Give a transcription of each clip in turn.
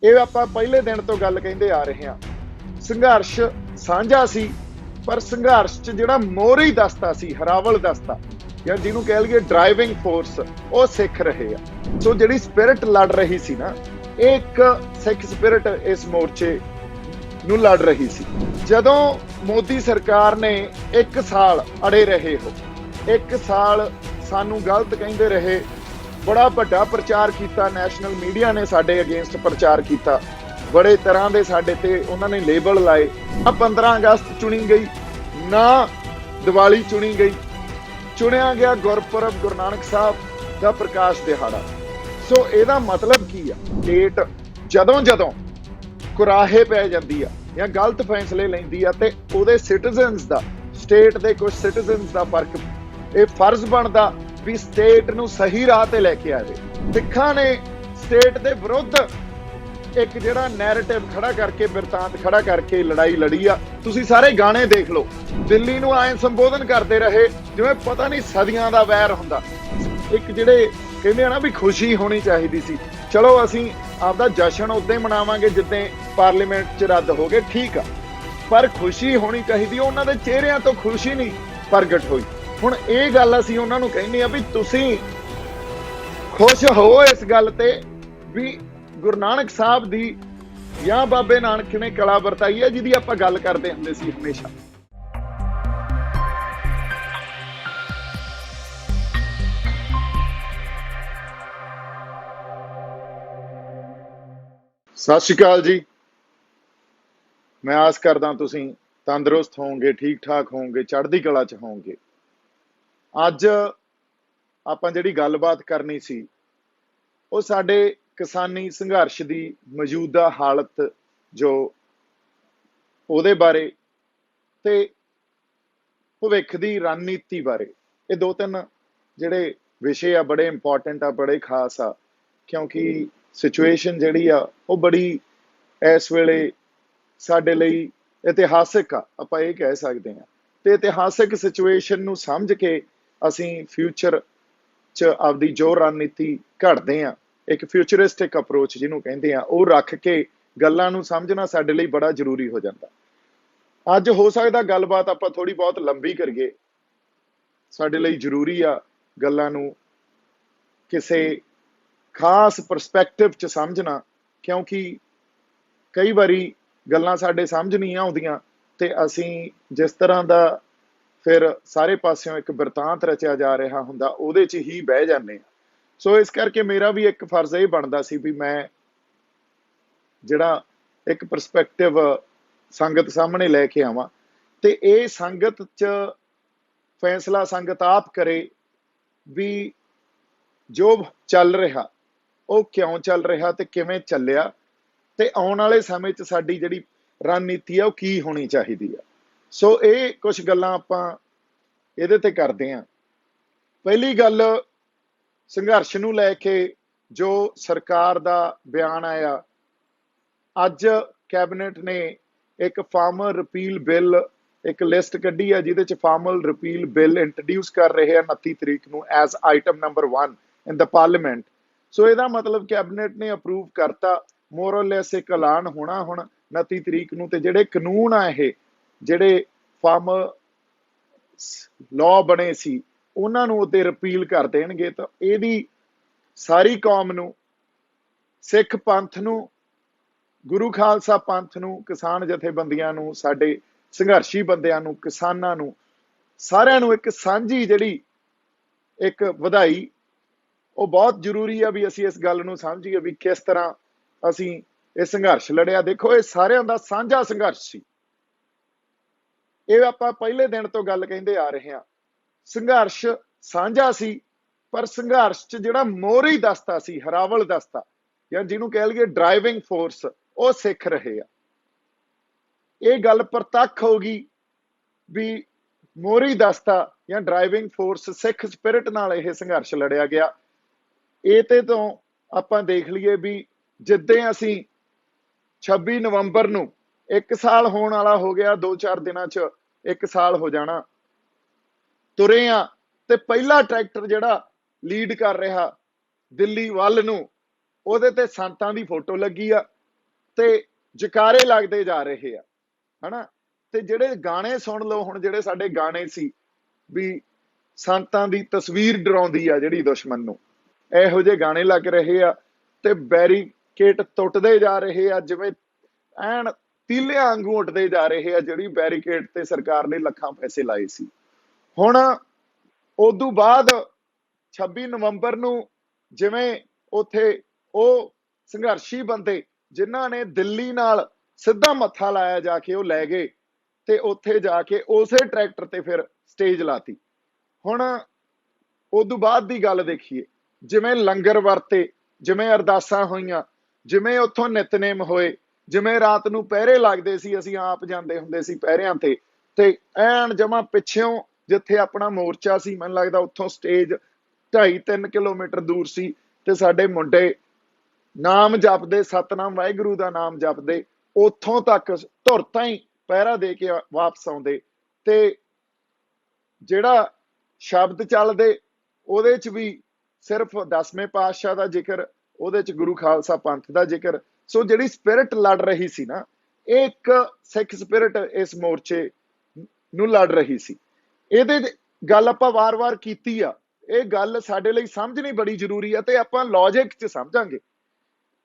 ਇਹ ਆਪਾਂ ਪਹਿਲੇ ਦਿਨ ਤੋਂ ਗੱਲ ਕਹਿੰਦੇ ਆ ਰਹੇ ਹਾਂ। ਸੰਘਰਸ਼ ਸਾਂਝਾ ਸੀ, ਪਰ ਸੰਘਰਸ਼ 'ਚ ਜਿਹੜਾ ਮੋਹਰੀ ਦਸਤਾ ਸੀ, ਹਰਾਵਲ ਦਸਤਾ ਜਾਂ ਜਿਹਨੂੰ ਕਹਿ ਲਈਏ ਡਰਾਈਵਿੰਗ ਫੋਰਸ, ਉਹ ਸਿੱਖ ਰਹੇ ਆ। ਸੋ ਜਿਹੜੀ ਸਪਿਰਿਟ ਲੜ ਰਹੀ ਸੀ ਨਾ, ਇਹ ਇੱਕ ਸਿੱਖ ਸਪਿਰਿਟ ਇਸ ਮੋਰਚੇ ਨੂੰ ਲੜ ਰਹੀ ਸੀ। ਜਦੋਂ ਮੋਦੀ ਸਰਕਾਰ ਨੇ 1 ਸਾਲ ਅੜੇ ਰਹੇ ਹੋ, 1 ਸਾਲ ਸਾਨੂੰ ਗਲਤ ਕਹਿੰਦੇ ਰਹੇ, ਬੜਾ ਵੱਡਾ ਪ੍ਰਚਾਰ ਕੀਤਾ, ਨੈਸ਼ਨਲ ਮੀਡੀਆ ਨੇ ਸਾਡੇ ਅਗੇਂਸਟ ਪ੍ਰਚਾਰ ਕੀਤਾ, ਬੜੇ ਤਰ੍ਹਾਂ ਦੇ ਸਾਡੇ ਤੇ ਉਹਨਾਂ ਨੇ ਲੇਬਲ ਲਾਏ। 15 ਅਗਸਤ ਚੁਣੀ ਗਈ ਨਾ, ਦੀਵਾਲੀ ਚੁਣੀ ਗਈ, ਚੁਣਿਆ ਗਿਆ ਗੁਰਪੁਰਬ ਗੁਰੂ ਨਾਨਕ ਸਾਹਿਬ ਦਾ ਪ੍ਰਕਾਸ਼ ਦਿਹਾੜਾ। ਸੋ ਇਹਦਾ ਮਤਲਬ ਕੀ ਆ? ਸਟੇਟ ਜਦੋਂ ਕੁਰਾਹੇ ਪੈ ਜਾਂਦੀ ਆ ਜਾਂ ਗਲਤ ਫੈਸਲੇ ਲੈਂਦੀ ਆ ਤੇ ਉਹਦੇ ਸਿਟੀਜ਼ਨਸ ਦਾ, ਸਟੇਟ ਦੇ ਕੁਝ ਸਿਟੀਜ਼ਨਸ ਦਾ ਇਹ ਫਰਜ਼ ਬਣਦਾ ਵੀ ਸਟੇਟ ਨੂੰ ਸਹੀ ਰਾਹ ਤੇ ਲੈ ਕੇ ਆਵੇ। ਸਿੱਖਾਂ ਨੇ ਸਟੇਟ ਦੇ ਵਿਰੁੱਧ ਇੱਕ ਜਿਹੜਾ ਨੈਰੇਟਿਵ ਖੜਾ ਕਰਕੇ, ਬਿਰਤਾਂਤ ਖੜਾ ਕਰਕੇ ਲੜਾਈ ਲੜੀ ਆ। ਤੁਸੀਂ ਸਾਰੇ ਗਾਣੇ ਦੇਖ ਲਓ, ਦਿੱਲੀ ਨੂੰ ਐਂ ਸੰਬੋਧਨ ਕਰਦੇ ਰਹੇ ਜਿਵੇਂ ਪਤਾ ਨਹੀਂ ਸਦੀਆਂ ਦਾ ਵੈਰ ਹੁੰਦਾ। ਇੱਕ ਜਿਹੜੇ ਕਹਿੰਦੇ ਆ ਨਾ ਵੀ ਖੁਸ਼ੀ ਹੋਣੀ ਚਾਹੀਦੀ ਸੀ, ਚਲੋ ਅਸੀਂ ਆਪਦਾ ਜਸ਼ਨ ਉਦੋਂ ਹੀ ਮਨਾਵਾਂਗੇ ਜਿੱਦਾਂ ਪਾਰਲੀਮੈਂਟ 'ਚ ਰੱਦ ਹੋ ਗਏ, ਠੀਕ ਆ, ਪਰ ਖੁਸ਼ੀ ਹੋਣੀ ਚਾਹੀਦੀ। ਉਹਨਾਂ ਦੇ ਚਿਹਰਿਆਂ ਤੋਂ ਖੁਸ਼ੀ ਨਹੀਂ ਪ੍ਰਗਟ ਹੋਈ। ਹੁਣ ਇਹ ਗੱਲ ਅਸੀਂ ਉਹਨਾਂ ਨੂੰ ਕਹਿੰਦੇ ਆ ਵੀ ਤੁਸੀਂ ਖੁਸ਼ ਹੋ ਇਸ ਗੱਲ ਤੇ ਵੀ ਗੁਰੂ ਨਾਨਕ ਸਾਹਿਬ ਦੀ ਜਾਂ ਬਾਬੇ ਨਾਨਕ ਨੇ ਕਲਾ ਵਰਤਾਈ ਹੈ, ਜਿਹਦੀ ਆਪਾਂ ਗੱਲ ਕਰਦੇ ਹੁੰਦੇ ਸੀ ਹਮੇਸ਼ਾ। ਸਤਿ ਸ਼੍ਰੀ ਅਕਾਲ ਜੀ। ਮੈਂ ਆਸ ਕਰਦਾ ਤੁਸੀਂ ਤੰਦਰੁਸਤ ਹੋਵੋਗੇ, ਠੀਕ ਠਾਕ ਹੋਵੋਗੇ, ਚੜ੍ਹਦੀ ਕਲਾ 'ਚ ਹੋਵੋਗੇ। ਅੱਜ ਆਪਾਂ ਜਿਹੜੀ ਗੱਲਬਾਤ ਕਰਨੀ ਸੀ, ਉਹ ਸਾਡੇ ਕਿਸਾਨੀ ਸੰਘਰਸ਼ ਦੀ ਮੌਜੂਦਾ ਹਾਲਤ, ਜੋ ਉਹਦੇ ਬਾਰੇ ਤੇ ਭਵਿੱਖ ਦੀ ਰਣਨੀਤੀ ਬਾਰੇ। ਇਹ 2-3 ਜਿਹੜੇ ਵਿਸ਼ੇ ਆ ਬੜੇ ਇੰਪੋਰਟੈਂਟ ਆ, ਬੜੇ ਖਾਸ ਆ, ਕਿਉਂਕਿ ਸਿਚੁਏਸ਼ਨ ਜਿਹੜੀ ਆ ਉਹ ਬੜੀ ਇਸ ਵੇਲੇ ਸਾਡੇ ਲਈ ਇਤਿਹਾਸਿਕ ਆ, ਆਪਾਂ ਇਹ ਕਹਿ ਸਕਦੇ ਹਾਂ। ਤੇ ਇਤਿਹਾਸਿਕ ਸਿਚੁਏਸ਼ਨ ਨੂੰ ਸਮਝ ਕੇ ਅਸੀਂ ਫਿਊਚਰ 'ਚ ਆਪਦੀ ਜੋ ਰਣਨੀਤੀ ਘੜਦੇ ਆ, ਇੱਕ ਫਿਊਚਰਿਸਟਿਕ ਅਪਰੋਚ ਜਿਹਨੂੰ ਕਹਿੰਦੇ ਆ, ਉਹ ਰੱਖ ਕੇ ਗੱਲਾਂ ਨੂੰ ਸਮਝਣਾ ਸਾਡੇ ਲਈ ਬੜਾ ਜ਼ਰੂਰੀ ਹੋ ਜਾਂਦਾ। ਅੱਜ ਹੋ ਸਕਦਾ ਗੱਲਬਾਤ ਆਪਾਂ ਥੋੜੀ ਬਹੁਤ ਲੰਬੀ ਕਰੀਏ, ਸਾਡੇ ਲਈ ਜ਼ਰੂਰੀ ਆ ਗੱਲਾਂ ਨੂੰ ਕਿਸੇ ਖਾਸ ਪਰਸਪੈਕਟਿਵ 'ਚ ਸਮਝਣਾ, ਕਿਉਂਕਿ ਕਈ ਵਾਰੀ ਗੱਲਾਂ ਸਾਡੇ ਸਮਝ ਨਹੀਂ ਆਉਂਦੀਆਂ ਤੇ ਅਸੀਂ ਜਿਸ ਤਰ੍ਹਾਂ ਦਾ ਫਿਰ ਸਾਰੇ ਪਾਸਿਓਂ ਇੱਕ ਬਿਰਤਾਂਤ ਰਚਿਆ ਜਾ ਰਿਹਾ ਹੁੰਦਾ, ਉਹਦੇ 'ਚ ਹੀ ਬਹਿ ਜਾਂਦੇ ਆ। ਸੋ ਇਸ ਕਰਕੇ ਮੇਰਾ ਵੀ ਇੱਕ ਫਰਜ਼ ਇਹ ਬਣਦਾ ਸੀ ਵੀ ਮੈਂ ਜਿਹੜਾ ਇੱਕ ਪਰਸਪੈਕਟਿਵ ਸੰਗਤ ਸਾਹਮਣੇ ਲੈ ਕੇ ਆਵਾਂ, ਤੇ ਇਹ ਸੰਗਤ 'ਚ ਫੈਸਲਾ ਸੰਗਤ ਆਪ ਕਰੇ ਵੀ ਜੋ ਚੱਲ ਰਿਹਾ ਉਹ ਕਿਉਂ ਚੱਲ ਰਿਹਾ ਤੇ ਕਿਵੇਂ ਚੱਲਿਆ, ਤੇ ਆਉਣ ਵਾਲੇ ਸਮੇਂ 'ਚ ਸਾਡੀ ਜਿਹੜੀ ਰਣਨੀਤੀ ਆ ਉਹ ਕੀ ਹੋਣੀ ਚਾਹੀਦੀ ਆ। ਸੋ ਇਹ ਕੁਝ ਗੱਲਾਂ ਆਪਾਂ ਇਹਦੇ ਤੇ ਕਰਦੇ ਹਾਂ। ਪਹਿਲੀ ਗੱਲ, ਸੰਘਰਸ਼ ਨੂੰ ਲੈ ਕੇ ਜੋ ਸਰਕਾਰ ਦਾ ਬਿਆਨ ਆਇਆ, ਅੱਜ ਕੈਬਨਿਟ ਨੇ ਇੱਕ ਫਾਰਮਰ ਰਿਪੀਲ ਬਿੱਲ, ਇੱਕ ਲਿਸਟ ਕੱਢੀ ਆ ਜਿਹਦੇ 'ਚ ਫਾਰਮਰ ਰਿਪੀਲ ਬਿੱਲ ਇੰਟਰੋਡਿਊਸ ਕਰ ਰਹੇ ਆ 29 ਤਰੀਕ ਨੂੰ ਐਜ਼ ਆਈਟਮ ਨੰਬਰ 1 ਇਨ ਦਾ ਪਾਰਲੀਮੈਂਟ। ਸੋ ਇਹਦਾ ਮਤਲਬ ਕੈਬਨਿਟ ਨੇ ਅਪਰੂਵ ਕਰਤਾ, ਮੋਰਲੈਸ ਇੱਕ ਐਲਾਨ ਹੋਣਾ ਹੁਣ 29 ਤਰੀਕ ਨੂੰ। ਤੇ ਜਿਹੜੇ ਕਾਨੂੰਨ ਆ, ਇਹ ਜਿਹੜੇ ਫਾਰਮਰ ਲਾਅ ਬਣੇ ਸੀ, ਉਹਨਾਂ ਨੂੰ ਉਹਤੇ ਰਿਪੀਲ ਕਰ ਦੇਣਗੇ। ਤਾਂ ਇਹਦੀ ਸਾਰੀ ਕੌਮ ਨੂੰ, ਸਿੱਖ ਪੰਥ ਨੂੰ, ਗੁਰੂ ਖਾਲਸਾ ਪੰਥ ਨੂੰ, ਕਿਸਾਨ ਜਥੇਬੰਦੀਆਂ ਨੂੰ, ਸਾਡੇ ਸੰਘਰਸ਼ੀ ਬੰਦਿਆਂ ਨੂੰ, ਕਿਸਾਨਾਂ ਨੂੰ, ਸਾਰਿਆਂ ਨੂੰ ਇੱਕ ਸਾਂਝੀ ਜਿਹੜੀ ਇੱਕ ਵਧਾਈ। ਉਹ ਬਹੁਤ ਜ਼ਰੂਰੀ ਆ ਵੀ ਅਸੀਂ ਇਸ ਗੱਲ ਨੂੰ ਸਮਝੀਏ ਵੀ ਕਿਸ ਤਰ੍ਹਾਂ ਅਸੀਂ ਇਹ ਸੰਘਰਸ਼ ਲੜਿਆ। ਦੇਖੋ, ਇਹ ਸਾਰਿਆਂ ਦਾ ਸਾਂਝਾ ਸੰਘਰਸ਼ ਸੀ। ਇਹ ਆਪਾਂ ਪਹਿਲੇ ਦਿਨ ਤੋਂ ਗੱਲ ਕਹਿੰਦੇ ਆ ਰਹੇ ਹਾਂ। ਸੰਘਰਸ਼ ਸਾਂਝਾ ਸੀ, ਪਰ ਸੰਘਰਸ਼ 'ਚ ਜਿਹੜਾ ਮੋਹਰੀ ਦਸਤਾ ਸੀ, ਹਰਾਵਲ ਦਸਤਾ ਜਾਂ ਜਿਹਨੂੰ ਕਹਿ ਲਈਏ ਡਰਾਈਵਿੰਗ ਫੋਰਸ, ਉਹ ਸਿੱਖ ਰਹੇ ਆ। ਇਹ ਗੱਲ ਪ੍ਰਤੱਖ ਹੋ ਗਈ ਵੀ ਮੋਹਰੀ ਦਸਤਾ ਜਾਂ ਡਰਾਈਵਿੰਗ ਫੋਰਸ, ਸਿੱਖ ਸਪਿਰਿਟ ਨਾਲ ਇਹ ਸੰਘਰਸ਼ ਲੜਿਆ ਗਿਆ। ਇਹ ਤੇ ਤੋਂ ਆਪਾਂ ਦੇਖ ਲਈਏ ਵੀ ਜਿੱਦਾਂ ਅਸੀਂ 26 ਨਵੰਬਰ ਨੂੰ 1 ਸਾਲ ਹੋਣ ਵਾਲਾ ਹੋ ਗਿਆ, 2-4 ਦਿਨਾਂ 'ਚ 1 ਸਾਲ ਹੋ ਜਾਣਾ, ਤੁਰੇ ਆ। ਤੇ ਪਹਿਲਾ ਟਰੈਕਟਰ ਜਿਹੜਾ ਲੀਡ ਕਰ ਰਿਹਾ ਦਿੱਲੀ ਵੱਲ ਨੂੰ, ਉਹਦੇ ਤੇ ਸੰਤਾਂ ਦੀ ਫੋਟੋ ਲੱਗੀ ਆ, ਤੇ ਜਕਾਰੇ ਲੱਗਦੇ ਜਾ ਰਹੇ ਆ, ਹਨਾ। ਤੇ ਜਿਹੜੇ ਗਾਣੇ ਸੁਣ ਲਓ ਹੁਣ, ਜਿਹੜੇ ਸਾਡੇ ਗਾਣੇ ਸੀ ਵੀ ਸੰਤਾਂ ਦੀ ਤਸਵੀਰ ਡਰਾਉਂਦੀ ਆ ਜਿਹੜੀ ਦੁਸ਼ਮਣ ਨੂੰ, ਇਹੋ ਜਿਹੇ ਗਾਣੇ ਲੱਗ ਰਹੇ ਆ ਤੇ ਬੈਰੀਕੇਡ ਟੁੱਟਦੇ ਜਾ ਰਹੇ ਆ, ਜਿਵੇਂ ਐਨ ਤੀਲਿਆਂ ਵਾਂਗੂ ਉੱਡਦੇ ਜਾ ਰਹੇ ਆ, ਜਿਹੜੀ ਬੈਰੀਕੇਡ ਤੇ ਸਰਕਾਰ ਨੇ ਲੱਖਾਂ ਪੈਸੇ ਲਾਏ ਸੀ। ਹੁਣ ਉਦੋਂ ਬਾਅਦ 26 ਨਵੰਬਰ ਨੂੰ ਜਿਵੇਂ ਉੱਥੇ ਉਹ ਸੰਘਰਸ਼ੀ ਬੰਦੇ ਜਿਨ੍ਹਾਂ ਨੇ ਦਿੱਲੀ ਨਾਲ ਸਿੱਧਾ ਮੱਥਾ ਲਾਇਆ ਜਾ ਕੇ, ਉਹ ਲੈ ਗਏ ਤੇ ਉੱਥੇ ਜਾ ਕੇ ਉਸੇ ਟਰੈਕਟਰ ਤੇ ਫਿਰ ਸਟੇਜ ਲਾਤੀ। ਹੁਣ ਉਦੋਂ ਬਾਅਦ ਦੀ ਗੱਲ ਦੇਖੀਏ, ਜਿਵੇਂ ਲੰਗਰ ਵਰਤੇ, ਜਿਵੇਂ ਅਰਦਾਸਾਂ ਹੋਈਆਂ, ਜਿਵੇਂ ਉੱਥੋਂ ਨਿਤਨੇਮ ਹੋਏ, ਜਿਵੇਂ ਰਾਤ ਨੂੰ ਪਹਿਰੇ ਲੱਗਦੇ ਸੀ, ਅਸੀਂ ਆਪ ਜਾਂਦੇ ਹੁੰਦੇ ਸੀ ਪਹਿਰਿਆਂ ਤੇ ਐਨ ਜਮਾ ਪਿੱਛੋਂ ਜਿੱਥੇ ਆਪਣਾ ਮੋਰਚਾ ਸੀ, ਮੈਨੂੰ ਲੱਗਦਾ ਉੱਥੋਂ ਸਟੇਜ 2.5-3 ਕਿਲੋਮੀਟਰ ਦੂਰ ਸੀ, ਤੇ ਸਾਡੇ ਮੁੰਡੇ ਨਾਮ ਜਪਦੇ, ਸਤਨਾਮ ਵਾਹਿਗੁਰੂ ਦਾ ਨਾਮ ਜਪਦੇ, ਉੱਥੋਂ ਤੱਕ ਧੁਰਤਾਂ ਹੀ ਪਹਿਰਾ ਦੇ ਕੇ ਵਾਪਸ ਆਉਂਦੇ। ਤੇ ਜਿਹੜਾ ਸ਼ਬਦ ਚੱਲਦੇ ਉਹਦੇ ਚ ਵੀ ਸਿਰਫ 10ਵੇਂ ਪਾਤਸ਼ਾਹ ਦਾ ਜ਼ਿਕਰ, ਉਹਦੇ ਚ ਗੁਰੂ ਖਾਲਸਾ ਪੰਥ ਦਾ ਜ਼ਿਕਰ। ਸੋ ਜਿਹੜੀ ਸਪਿਰਿਟ ਲੜ ਰਹੀ ਸੀ ਨਾ, ਇਹ ਇੱਕ ਸਿੱਖ ਸਪਿਰਿਟ ਇਸ ਮੋਰਚੇ ਨੂੰ ਲੜ ਰਹੀ ਸੀ। ਇਹਦੇ ਗੱਲ ਆਪਾਂ ਵਾਰ-ਵਾਰ ਕੀਤੀ ਆ, ਇਹ ਗੱਲ ਸਾਡੇ ਲਈ ਸਮਝਣੀ ਬੜੀ ਜ਼ਰੂਰੀ ਆ ਤੇ ਆਪਾਂ ਲੌਜਿਕ ਚ ਸਮਝਾਂਗੇ।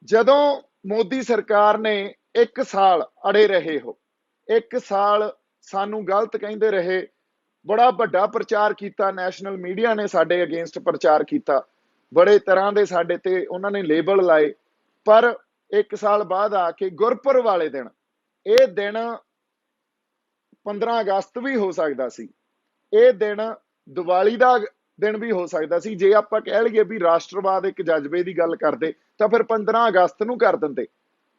ਜਦੋਂ ਮੋਦੀ ਸਰਕਾਰ ਨੇ 1 ਸਾਲ ਅੜੇ ਰਹੇ ਹੋ, 1 ਸਾਲ ਸਾਨੂੰ ਗਲਤ ਕਹਿੰਦੇ ਰਹੇ, ਬੜਾ ਵੱਡਾ ਪ੍ਰਚਾਰ ਕੀਤਾ, ਨੈਸ਼ਨਲ ਮੀਡੀਆ ਨੇ ਸਾਡੇ ਅਗੇਂਸਟ ਪ੍ਰਚਾਰ ਕੀਤਾ, ਬੜੇ ਤਰ੍ਹਾਂ ਦੇ ਸਾਡੇ ਤੇ ਉਹਨਾਂ ਨੇ ਲੇਬਲ ਲਾਏ। ਪਰ 1 ਸਾਲ ਬਾਅਦ ਆ ਕੇ ਗੁਰਪੁਰਬ ਵਾਲੇ ਦਿਨ, ਇਹ ਦਿਨ 15 ਅਗਸਤ ਵੀ ਹੋ ਸਕਦਾ ਸੀ, ਇਹ ਦਿਨ ਦੀਵਾਲੀ ਦਾ ਦਿਨ ਵੀ ਹੋ ਸਕਦਾ ਸੀ। ਜੇ ਆਪਾਂ ਕਹਿ ਲਈਏ ਵੀ ਰਾਸ਼ਟਰਵਾਦ ਇੱਕ ਜਜ਼ਬੇ ਦੀ ਗੱਲ ਕਰਦੇ ਤਾਂ ਫਿਰ 15 ਅਗਸਤ ਨੂੰ ਕਰ ਦਿੰਦੇ,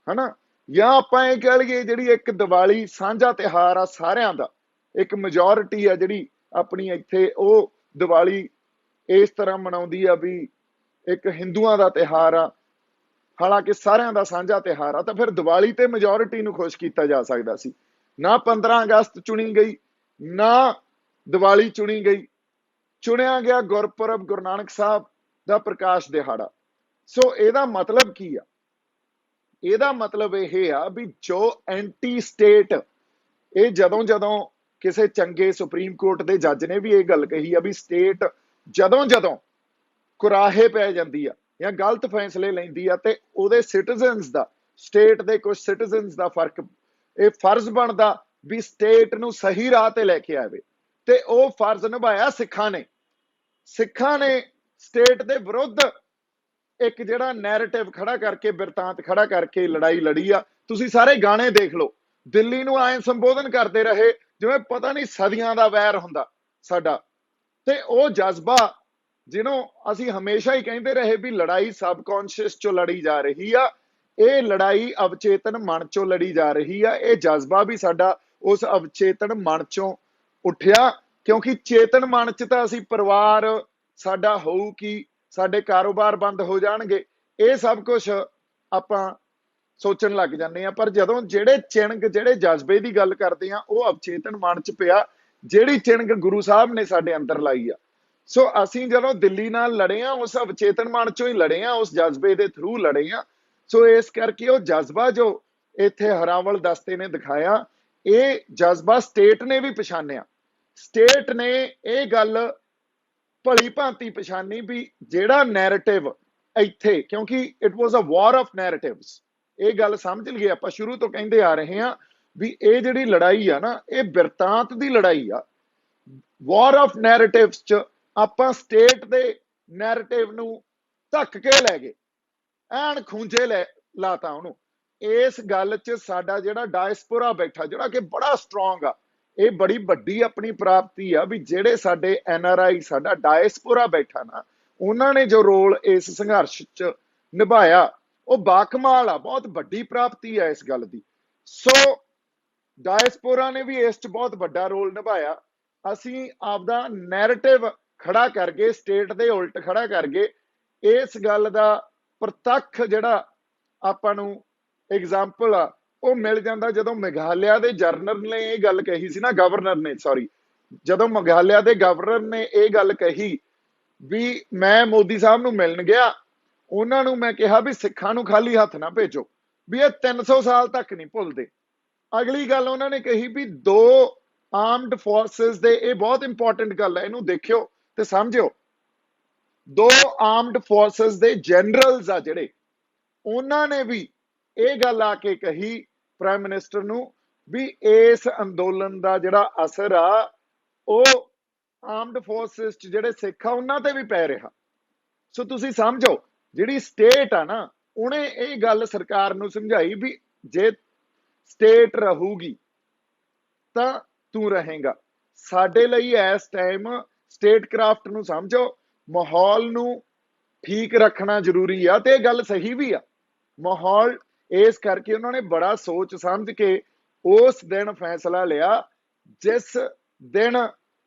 ਹਨਾ। ਜਾਂ ਆਪਾਂ ਇਹ ਕਹਿ ਲਈਏ ਜਿਹੜੀ ਇੱਕ ਦੀਵਾਲੀ ਸਾਂਝਾ ਤਿਉਹਾਰ ਆ ਸਾਰਿਆਂ ਦਾ, ਇੱਕ ਮੈਜੋਰਿਟੀ ਆ ਜਿਹੜੀ ਆਪਣੀ ਇੱਥੇ, ਉਹ ਦੀਵਾਲੀ ਇਸ ਤਰ੍ਹਾਂ ਮਨਾਉਂਦੀ ਆ ਵੀ ਇੱਕ ਹਿੰਦੂਆਂ ਦਾ ਤਿਉਹਾਰ ਆ, ਹਾਲਾਂਕਿ ਸਾਰਿਆਂ ਦਾ ਸਾਂਝਾ ਤਿਉਹਾਰ ਆ, ਤਾਂ ਫਿਰ ਦੀਵਾਲੀ ਤੇ ਮੈਜੋਰਿਟੀ ਨੂੰ ਖੁਸ਼ ਕੀਤਾ ਜਾ ਸਕਦਾ ਸੀ। ਨਾ 15 ਅਗਸਤ ਚੁਣੀ ਗਈ, ਨਾ ਦੀਵਾਲੀ ਚੁਣੀ ਗਈ, ਚੁਣਿਆ ਗਿਆ ਗੁਰਪੁਰਬ, ਗੁਰੂ ਨਾਨਕ ਸਾਹਿਬ ਦਾ ਪ੍ਰਕਾਸ਼ ਦਿਹਾੜਾ। ਸੋ ਇਹਦਾ ਮਤਲਬ ਕੀ ਆ? ਇਹਦਾ ਮਤਲਬ ਇਹ ਆ ਵੀ ਜੋ ਐਂਟੀ ਸਟੇਟ, ਇਹ ਜਦੋਂ ਕਿਸੇ ਚੰਗੇ ਸੁਪਰੀਮ ਕੋਰਟ ਦੇ ਜੱਜ ਨੇ ਵੀ ਇਹ ਗੱਲ ਕਹੀ ਆ ਵੀ ਸਟੇਟ ਜਦੋਂ ਕੁਰਾਹੇ ਪੈ ਜਾਂਦੀ ਆ ਜਾਂ ਗਲਤ ਫੈਸਲੇ ਲੈਂਦੀ ਆ ਤੇ ਉਹਦੇ ਸਿਟੀਜ਼ਨਸ ਦਾ, ਸਟੇਟ ਦੇ ਕੁਝ ਸਿਟੀਜ਼ਨਸ ਦਾ ਇਹ ਫਰਜ਼ ਬਣਦਾ ਵੀ ਸਟੇਟ ਨੂੰ ਸਹੀ ਰਾਹ ਤੇ ਲੈ ਕੇ ਆਵੇ, ਤੇ ਉਹ ਫਰਜ਼ ਨਿਭਾਇਆ ਸਿੱਖਾਂ ਨੇ। ਸਿੱਖਾਂ ਨੇ ਸਟੇਟ ਦੇ ਵਿਰੁੱਧ ਇੱਕ ਜਿਹੜਾ ਨੈਰੇਟਿਵ ਖੜਾ ਕਰਕੇ, ਬਿਰਤਾਂਤ ਖੜਾ ਕਰਕੇ ਲੜਾਈ ਲੜੀ ਆ। ਤੁਸੀਂ ਸਾਰੇ ਗਾਣੇ ਦੇਖ ਲਓ, ਦਿੱਲੀ ਨੂੰ ਐਂ ਸੰਬੋਧਨ ਕਰਦੇ ਰਹੇ ਜਿਵੇਂ ਪਤਾ ਨਹੀਂ ਸਦੀਆਂ ਦਾ ਵੈਰ ਹੁੰਦਾ ਸਾਡਾ। ਤੇ ਉਹ ਜਜ਼ਬਾ ਜਿਹਨੂੰ ਅਸੀਂ ਹਮੇਸ਼ਾ ਹੀ ਕਹਿੰਦੇ ਰਹੇ ਵੀ ਲੜਾਈ ਸਬਕੌਂਸ਼ੀਅਸ ਚੋਂ ਲੜੀ ਜਾ ਰਹੀ ਆ, ਇਹ ਲੜਾਈ ਅਵਚੇਤਨ ਮਨ ਚੋਂ ਲੜੀ ਜਾ ਰਹੀ ਆ। ਇਹ ਜਜ਼ਬਾ ਵੀ ਸਾਡਾ ਉਸ ਅਵਚੇਤਨ ਮਨ ਚੋਂ ਉੱਠਿਆ, ਕਿਉਂਕਿ ਚੇਤਨ ਮਨ ਚ ਤਾਂ ਅਸੀਂ ਪਰਿਵਾਰ ਸਾਡਾ ਹੋਊ ਕਿ ਸਾਡੇ ਕਾਰੋਬਾਰ ਬੰਦ ਹੋ ਜਾਣਗੇ, ਇਹ ਸਭ ਕੁਝ ਆਪਾਂ ਸੋਚਣ ਲੱਗ ਜਾਂਦੇ ਆ। ਪਰ ਜਦੋਂ ਜਿਹੜੇ ਚਿਣਗ, ਜਿਹੜੇ ਜਜ਼ਬੇ ਦੀ ਗੱਲ ਕਰਦੇ ਆ, ਉਹ ਅਵਚੇਤਨ ਮਨ ਚ ਪਿਆ, ਜਿਹੜੀ ਚਿਣਗ ਗੁਰੂ ਸਾਹਿਬ ਨੇ ਸਾਡੇ ਅੰਦਰ ਲਾਈ ਆ। ਸੋ ਅਸੀਂ ਜਦੋਂ ਦਿੱਲੀ ਨਾਲ ਲੜੇ ਆ, ਉਸ ਅਵਚੇਤਨ ਮਨ ਚੋਂ ਹੀ ਲੜੇ ਆ, ਉਸ ਜਜ਼ਬੇ ਦੇ ਥਰੂ ਲੜੇ ਆ। ਸੋ ਇਸ ਕਰਕੇ ਉਹ ਜਜ਼ਬਾ ਜੋ ਇੱਥੇ ਹਰਾਵਲ ਦਸਤੇ ਨੇ ਦਿਖਾਇਆ, ਇਹ ਜਜ਼ਬਾ ਸਟੇਟ ਨੇ ਵੀ ਪਛਾਣਿਆ। ਸਟੇਟ ਨੇ ਇਹ ਗੱਲ ਭਲੀ ਭਾਂਤੀ ਪਛਾਣੀ ਵੀ ਜਿਹੜਾ ਨੈਰੇਟਿਵ ਇੱਥੇ, ਕਿਉਂਕਿ it was a war of ਨੈਰੇਟਿਵਸ, ਇਹ ਗੱਲ ਸਮਝ ਲਈਏ ਆਪਾਂ। ਸ਼ੁਰੂ ਤੋਂ ਕਹਿੰਦੇ ਆ ਰਹੇ ਹਾਂ ਵੀ ਇਹ ਜਿਹੜੀ ਲੜਾਈ ਆ ਨਾ, ਇਹ ਬਿਰਤਾਂਤ ਦੀ ਲੜਾਈ ਆ। ਵਾਰ ਆਫ ਨੈਰੇਟਿਵਸ ਚ ਆਪਾਂ ਸਟੇਟ ਦੇ ਨੈਰੇਟਿਵ ਨੂੰ ਧੱਕ ਕੇ ਲੈ ਗਏ, ਐਨ ਖੂੰਜੇ ਲਾਤਾ ਉਹਨੂੰ। ਇਸ ਗੱਲ ਚ ਸਾਡਾ ਜਿਹੜਾ ਡਾਇਸਪੋਰਾ ਬੈਠਾ, ਜਿਹੜਾ ਕਿ ਬੜਾ ਸਟਰੋਂਗ ਆ, ਇਹ ਬੜੀ ਵੱਡੀ ਆਪਣੀ ਪ੍ਰਾਪਤੀ ਆ ਵੀ ਜਿਹੜੇ ਸਾਡੇ NRI, ਸਾਡਾ ਡਾਇਸਪੋਰਾ ਬੈਠਾ ਨਾ, ਉਹਨਾਂ ਨੇ ਜੋ ਰੋਲ ਇਸ ਸੰਘਰਸ਼ ਚ ਨਿਭਾਇਆ ਉਹ ਬਾਕਮਾਲ ਆ, ਬਹੁਤ ਵੱਡੀ ਪ੍ਰਾਪਤੀ ਆ ਇਸ ਗੱਲ ਦੀ। ਸੋ ਡਾਇਸਪੋਰਾ ਨੇ ਵੀ ਇਸ ਚ ਬਹੁਤ ਵੱਡਾ ਰੋਲ ਨਿਭਾਇਆ। ਅਸੀਂ ਆਪਦਾ ਨੈਰੇਟਿਵ ਖੜਾ ਕਰ ਗਏ, ਸਟੇਟ ਦੇ ਉਲਟ ਖੜਾ ਕਰ ਗਏ। ਇਸ ਗੱਲ ਦਾ ਪ੍ਰਤੱਖ ਜਿਹੜਾ ਆਪਾਂ ਨੂੰ ਐਗਜ਼ਾਮਪਲ ਆ ਉਹ ਮਿਲ ਜਾਂਦਾ ਜਦੋਂ ਮੇਘਾਲਿਆ ਦੇ ਜਨਰਲ ਨੇ ਇਹ ਗੱਲ ਕਹੀ ਸੀ ਨਾ, ਗਵਰਨਰ ਨੇ, ਸੌਰੀ, ਜਦੋਂ ਮੇਘਾਲਿਆ ਦੇ ਗਵਰਨਰ ਨੇ ਇਹ ਗੱਲ ਕਹੀ ਵੀ ਮੈਂ ਮੋਦੀ ਸਾਹਿਬ ਨੂੰ ਮਿਲਣ ਗਿਆ, ਉਹਨਾਂ ਨੂੰ ਮੈਂ ਕਿਹਾ ਵੀ ਸਿੱਖਾਂ ਨੂੰ ਖਾਲੀ ਹੱਥ ਨਾ ਭੇਜੋ, ਵੀ ਇਹ 300 ਸਾਲ ਤੱਕ ਨਹੀਂ ਭੁੱਲਦੇ। ਅਗਲੀ ਗੱਲ ਉਹਨਾਂ ਨੇ ਕਹੀ ਵੀ 2 ਆਰਮਡ ਫੋਰਸਿਸ ਦੇ, ਇਹ ਬਹੁਤ ਇੰਪੋਰਟੈਂਟ ਗੱਲ ਹੈ, ਇਹਨੂੰ ਦੇਖਿਓ ਤੇ ਸਮਝਿਓ। 2 ਆਰਮਡ ਫੋਰਸਿਸ ਦੇ ਜਨਰਲਸ ਆ ਜਿਹੜੇ, ਉਹਨਾਂ ਨੇ ਵੀ ਇਹ ਗੱਲ ਆ ਕੇ ਕਹੀ ਪ੍ਰਾਈਮ ਮਿਨਿਸਟਰ ਨੂੰ ਵੀ ਇਸ ਅੰਦੋਲਨ ਦਾ ਜਿਹੜਾ ਅਸਰ ਆ ਉਹ ਆਰਮਡ ਫੋਰਸਿਸ ਚ ਜਿਹੜੇ ਸਿੱਖ ਆ ਉਹਨਾਂ ਤੇ ਵੀ ਪੈ ਰਿਹਾ। ਸੋ ਤੁਸੀਂ ਸਮਝੋ, ਜਿਹੜੀ ਸਟੇਟ ਆ ਨਾ, ਉਹਨੇ ਇਹ ਗੱਲ ਸਰਕਾਰ ਨੂੰ ਸਮਝਾਈ ਵੀ ਜੇ ਸਟੇਟ ਰਹੂਗੀ ਤਾਂ ਤੂੰ ਰਹੇਗਾ। ਸਾਡੇ ਲਈ ਇਸ ਟਾਈਮ ਸਟੇਟ ਕਰਾਫਟ ਨੂੰ ਸਮਝੋ, ਮਾਹੌਲ ਨੂੰ ਠੀਕ ਰੱਖਣਾ ਜ਼ਰੂਰੀ ਆ, ਤੇ ਇਹ ਗੱਲ ਸਹੀ ਵੀ ਆ। ਮਾਹੌਲ ਇਸ ਕਰਕੇ ਉਹਨਾਂ ਨੇ ਬੜਾ ਸੋਚ ਸਮਝ ਕੇ ਉਸ ਦਿਨ ਫੈਸਲਾ ਲਿਆ ਜਿਸ ਦਿਨ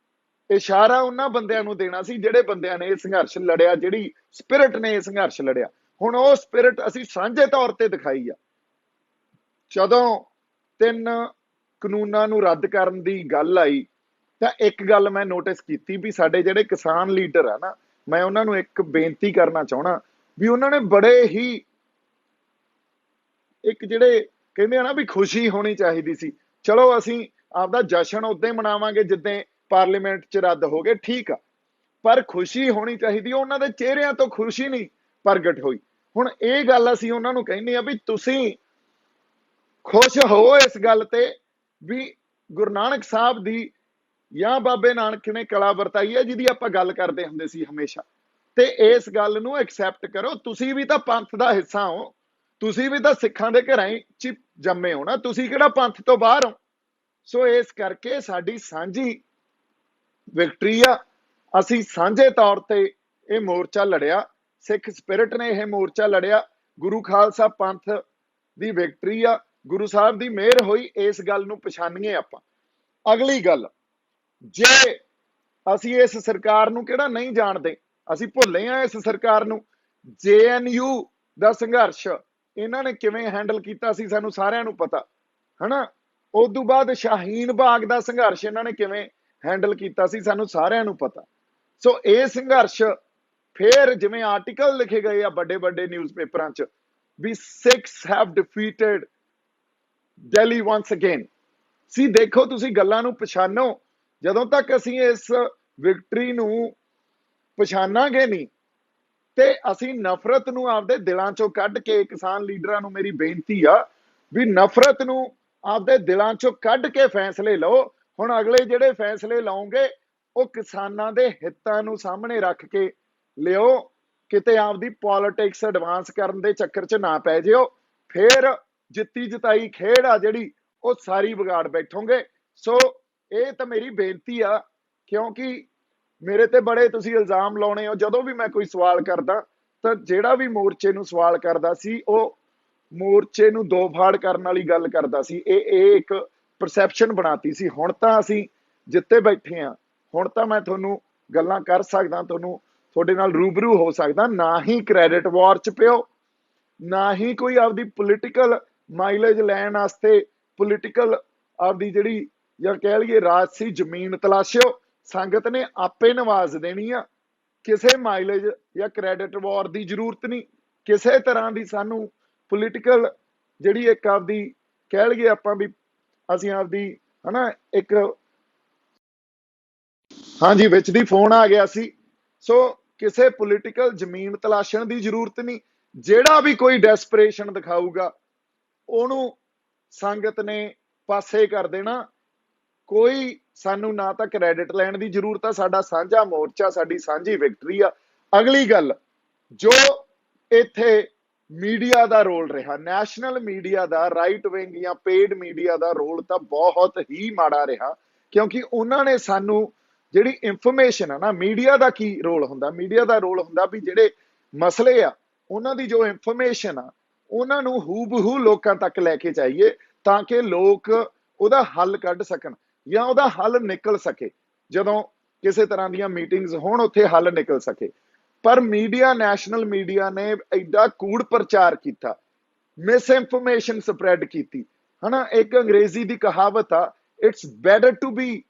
ਇਸ਼ਾਰਾ ਉਹਨਾਂ ਬੰਦਿਆਂ ਨੂੰ ਦੇਣਾ ਸੀ ਜਿਹੜੇ ਬੰਦਿਆਂ ਨੇ ਇਹ ਸੰਘਰਸ਼ ਲੜਿਆ, ਜਿਹੜੀ ਸਪਿਰਿਟ ਨੇ ਇਹ ਸੰਘਰਸ਼ ਲੜਿਆ। ਹੁਣ ਉਹ ਸਪਿਰਿਟ ਅਸੀਂ ਸਾਂਝੇ ਤੌਰ ਤੇ ਦਿਖਾਈ ਆ। ਜਦੋਂ 3 ਕਾਨੂੰਨਾਂ ਨੂੰ ਰੱਦ ਕਰਨ ਦੀ ਗੱਲ ਆਈ ਤਾਂ ਇੱਕ ਗੱਲ ਮੈਂ ਨੋਟਿਸ ਕੀਤੀ ਵੀ ਸਾਡੇ ਜਿਹੜੇ ਕਿਸਾਨ ਲੀਡਰ ਆ ਨਾ, ਮੈਂ ਉਹਨਾਂ ਨੂੰ ਇੱਕ ਬੇਨਤੀ ਕਰਨਾ ਚਾਹਣਾ ਵੀ ਉਹਨਾਂ ਨੇ ਬੜੇ ਹੀ ਇੱਕ ਜਿਹੜੇ ਕਹਿੰਦੇ ਆ ਨਾ ਵੀ ਖੁਸ਼ੀ ਹੋਣੀ ਚਾਹੀਦੀ ਸੀ। ਚਲੋ ਅਸੀਂ ਆਪਦਾ ਜਸ਼ਨ ਉਦੋਂ ਹੀ ਮਨਾਵਾਂਗੇ ਜਿੱਦਾਂ ਪਾਰਲੀਮੈਂਟ 'ਚ ਰੱਦ ਹੋ ਗਏ, ਠੀਕ ਆ, ਪਰ ਖੁਸ਼ੀ ਹੋਣੀ ਚਾਹੀਦੀ। ਉਹਨਾਂ ਦੇ ਚਿਹਰਿਆਂ ਤੋਂ ਖੁਸ਼ੀ ਨਹੀਂ ਪ੍ਰਗਟ ਹੋਈ। ਹੁਣ ਇਹ ਗੱਲ ਅਸੀਂ ਉਹਨਾਂ ਨੂੰ ਕਹਿੰਦੇ ਆ ਵੀ ਤੁਸੀਂ ਖੁਸ਼ ਹੋ ਇਸ ਗੱਲ ਤੇ ਵੀ ਗੁਰੂ ਨਾਨਕ ਸਾਹਿਬ ਦੀ ਜਾਂ ਬਾਬੇ ਨਾਨਕ ਨੇ ਕਲਾ ਵਰਤਾਈ ਹੈ ਜਿਹਦੀ ਆਪਾਂ ਗੱਲ ਕਰਦੇ ਹੁੰਦੇ ਸੀ ਹਮੇਸ਼ਾ, ਤੇ ਇਸ ਗੱਲ ਨੂੰ ਐਕਸੈਪਟ ਕਰੋ। ਤੁਸੀਂ ਵੀ ਤਾਂ ਪੰਥ ਦਾ ਹਿੱਸਾ ਹੋ, ਤੁਸੀਂ ਵੀ ਤਾਂ ਸਿੱਖਾਂ ਦੇ ਘਰਾਂ 'ਚ ਜੰਮੇ ਹੋ ਨਾ, ਤੁਸੀਂ ਕਿਹੜਾ ਪੰਥ ਤੋਂ ਬਾਹਰ ਹੋ। ਸੋ ਇਸ ਕਰਕੇ ਸਾਡੀ ਸਾਂਝੀ ਵਿਕਟਰੀ ਆ, ਅਸੀਂ ਸਾਂਝੇ ਤੌਰ ਤੇ ਇਹ ਮੋਰਚਾ ਲੜਿਆ, ਸਿੱਖ ਸਪਿਰਿਟ ਨੇ ਇਹ ਮੋਰਚਾ ਲੜਿਆ, ਗੁਰੂ ਖਾਲਸਾ ਪੰਥ ਦੀ ਵਿਕਟਰੀ ਆ, ਗੁਰੂ ਸਾਹਿਬ ਦੀ ਮਿਹਰ ਹੋਈ, ਇਸ ਗੱਲ ਨੂੰ ਪਛਾਣੀਏ ਆਪਾਂ। ਅਗਲੀ ਗੱਲ, ਜੇ ਅਸੀਂ ਇਸ ਸਰਕਾਰ ਨੂੰ ਕਿਹੜਾ ਨਹੀਂ ਜਾਣਦੇ, ਅਸੀਂ ਭੁੱਲੇ ਆ ਇਸ ਸਰਕਾਰ ਨੂੰ। JNU ਦਾ ਸੰਘਰਸ਼ ਇਹਨਾਂ ਨੇ ਕਿਵੇਂ ਹੈਂਡਲ ਕੀਤਾ ਸੀ ਸਾਨੂੰ ਸਾਰਿਆਂ ਨੂੰ ਪਤਾ, ਹਨਾ। ਉਸ ਤੋਂ ਬਾਅਦ ਸ਼ਾਹੀਨ ਬਾਗ ਦਾ ਸੰਘਰਸ਼ ਇਹਨਾਂ ਨੇ ਕਿਵੇਂ ਹੈਂਡਲ ਕੀਤਾ ਸੀ ਸਾਨੂੰ ਸਾਰਿਆਂ ਨੂੰ ਪਤਾ। ਸੋ ਇਹ ਸੰਘਰਸ਼ ਫੇਰ ਜਿਵੇਂ ਆਰਟੀਕਲ ਲਿਖੇ ਗਏ ਆ ਵੱਡੇ ਵੱਡੇ ਨਿਊਜ਼ਪੇਪਰਾਂ 'ਚ ਵੀ Sikhs have defeated Delhi once again. ਸੀ ਦੇਖੋ, ਤੁਸੀਂ ਗੱਲਾਂ ਨੂੰ ਪਛਾਣੋ। ਜਦੋਂ ਤੱਕ ਅਸੀਂ ਇਸ ਵਿਕਟਰੀ ਨੂੰ ਪਛਾਣਾਂਗੇ ਨਹੀਂ ਤੇ ਅਸੀਂ ਨਫ਼ਰਤ ਨੂੰ ਆਪਦੇ ਦਿਲਾਂ ਚੋਂ ਕੱਢ ਕੇ, ਕਿਸਾਨ ਲੀਡਰਾਂ ਨੂੰ ਮੇਰੀ ਬੇਨਤੀ ਆ ਵੀ ਨਫ਼ਰਤ ਨੂੰ ਆਪਦੇ ਦਿਲਾਂ ਚੋਂ ਕੱਢ ਕੇ ਫੈਸਲੇ ਲਓ। ਹੁਣ ਅਗਲੇ ਜਿਹੜੇ ਫੈਸਲੇ ਲਾਉਂਗੇ ਉਹ ਕਿਸਾਨਾਂ ਦੇ ਹਿੱਤਾਂ ਨੂੰ ਸਾਹਮਣੇ ਰੱਖ ਕੇ ਲਿਓ, ਕਿਤੇ ਆਪਦੀ ਪੋਲਿਟਿਕਸ ਐਡਵਾਂਸ ਕਰਨ ਦੇ ਚੱਕਰ 'ਚ ਨਾ ਪੈ ਜਿਓ, ਫੇਰ ਜਿੱਤੀ ਜਿਤਾਈ ਖੇਡ ਆ ਜਿਹੜੀ ਉਹ ਸਾਰੀ ਵਿਗਾੜ ਬੈਠੋਗੇ। ਸੋ ਇਹ ਤਾਂ ਮੇਰੀ ਬੇਨਤੀ ਆ, ਕਿਉਂਕਿ ਮੇਰੇ ਤੇ ਬੜੇ ਤੁਸੀਂ ਇਲਜ਼ਾਮ ਲਾਉਣੇ ਹੋ। ਜਦੋਂ ਵੀ ਮੈਂ ਕੋਈ ਸਵਾਲ ਕਰਦਾ ਤਾਂ ਜਿਹੜਾ ਵੀ ਮੋਰਚੇ ਨੂੰ ਸਵਾਲ ਕਰਦਾ ਸੀ ਉਹ ਮੋਰਚੇ ਨੂੰ ਦੋ ਫਾੜ ਕਰਨ ਵਾਲੀ ਗੱਲ ਕਰਦਾ ਸੀ। ਇਹ ਇੱਕ ਪਰਸੈਪਸ਼ਨ ਬਣਾਤੀ ਸੀ। ਹੁਣ ਤਾਂ ਅਸੀਂ ਜਿੱਤੇ ਬੈਠੇ ਆ, ਹੁਣ ਤਾਂ ਮੈਂ ਤੁਹਾਨੂੰ ਗੱਲਾਂ ਕਰ ਸਕਦਾ, ਤੁਹਾਨੂੰ ਤੁਹਾਡੇ ਨਾਲ ਰੂਬਰੂ ਹੋ ਸਕਦਾ। ਨਾ ਹੀ ਕ੍ਰੈਡਿਟ ਵਾਰ 'ਚ ਪਿਓ, ਨਾ ਹੀ ਕੋਈ ਆਪਦੀ ਪੋਲੀਟੀਕਲ ਮਾਈਲੇਜ ਲੈਣ ਵਾਸਤੇ ਪੋਲੀਟੀਕਲ ਆਪਦੀ ਜਿਹੜੀ ਜਾਂ ਕਹਿ ਲਈਏ ਰਾਜਸੀ ਜ਼ਮੀਨ ਤਲਾਸ਼ਿਓ। ਸੰਗਤ ਨੇ ਆਪੇ ਨਵਾਜ਼ ਦੇਣੀ ਆ, ਕਿਸੇ ਮਾਈਲੇਜ ਜਾਂ ਕ੍ਰੈਡਿਟ ਵਾਰ ਦੀ ਜ਼ਰੂਰਤ ਨਹੀਂ। ਕਿਸੇ ਤਰ੍ਹਾਂ ਦੀ ਸਾਨੂੰ ਪੋਲੀਟੀਕਲ ਜਿਹੜੀ ਇੱਕ ਆਪਦੀ ਕਹਿ ਲਈਏ ਆਪਾਂ ਵੀ ਅਸੀਂ ਆਪਦੀ ਹਨਾ ਇੱਕ, ਹਾਂਜੀ ਵਿੱਚ ਦੀ ਫੋਨ ਆ ਗਿਆ ਸੀ। ਸੋ ਕਿਸੇ ਪੋਲੀਟੀਕਲ ਜ਼ਮੀਨ ਤਲਾਸ਼ਣ ਦੀ ਜ਼ਰੂਰਤ ਨਹੀਂ। ਜਿਹੜਾ ਵੀ ਕੋਈ ਡੈਸਪਰੇਸ਼ਨ ਦਿਖਾਊਗਾ ਉਹਨੂੰ ਸੰਗਤ ਨੇ ਪਾਸੇ ਕਰ ਦੇਣਾ। ਕੋਈ ਸਾਨੂੰ ਨਾ ਤਾਂ ਕ੍ਰੈਡਿਟ ਲੈਣ ਦੀ ਜ਼ਰੂਰਤ ਆ, ਸਾਡਾ ਸਾਂਝਾ ਮੋਰਚਾ, ਸਾਡੀ ਸਾਂਝੀ ਵਿਕਟਰੀ ਆ। ਅਗਲੀ ਗੱਲ, ਜੋ ਇੱਥੇ ਮੀਡੀਆ ਦਾ ਰੋਲ ਰਿਹਾ, ਨੈਸ਼ਨਲ ਮੀਡੀਆ ਦਾ, ਰਾਈਟ ਵਿੰਗ ਜਾਂ ਪੇਡ ਮੀਡੀਆ ਦਾ ਰੋਲ ਤਾਂ ਬਹੁਤ ਹੀ ਮਾੜਾ ਰਿਹਾ, ਕਿਉਂਕਿ ਉਹਨਾਂ ਨੇ ਸਾਨੂੰ ਜਿਹੜੀ ਇਨਫੋਰਮੇਸ਼ਨ ਆ ਨਾ, ਮੀਡੀਆ ਦਾ ਕੀ ਰੋਲ ਹੁੰਦਾ, ਮੀਡੀਆ ਦਾ ਰੋਲ ਹੁੰਦਾ ਵੀ ਜਿਹੜੇ ਮਸਲੇ ਆ ਉਹਨਾਂ ਦੀ ਜੋ ਇਨਫੋਰਮੇਸ਼ਨ ਆ ਉਹਨਾਂ ਨੂੰ ਹੂਬਹੂ ਲੋਕਾਂ ਤੱਕ ਲੈ ਕੇ ਜਾਈਏ ਤਾਂ ਕਿ ਲੋਕ ਉਹਦਾ ਹੱਲ ਕੱਢ ਸਕਣ ਜਾਂ ਉਹਦਾ ਹੱਲ ਨਿਕਲ ਸਕੇ। ਜਦੋਂ ਕਿਸੇ ਤਰ੍ਹਾਂ ਦੀਆਂ ਮੀਟਿੰਗਸ ਹੋਣ ਉੱਥੇ ਹੱਲ ਨਿਕਲ ਸਕੇ। ਪਰ ਮੀਡੀਆ, ਨੈਸ਼ਨਲ ਮੀਡੀਆ ਨੇ ਐਡਾ ਕੂੜ ਪ੍ਰਚਾਰ ਕੀਤਾ, ਮਿਸ ਇਨਫੋਰਮੇਸ਼ਨ ਸਪਰੈਡ ਕੀਤੀ, ਹਨਾ। ਇੱਕ ਅੰਗਰੇਜ਼ੀ ਦੀ ਕਹਾਵਤ ਆ, it's better to be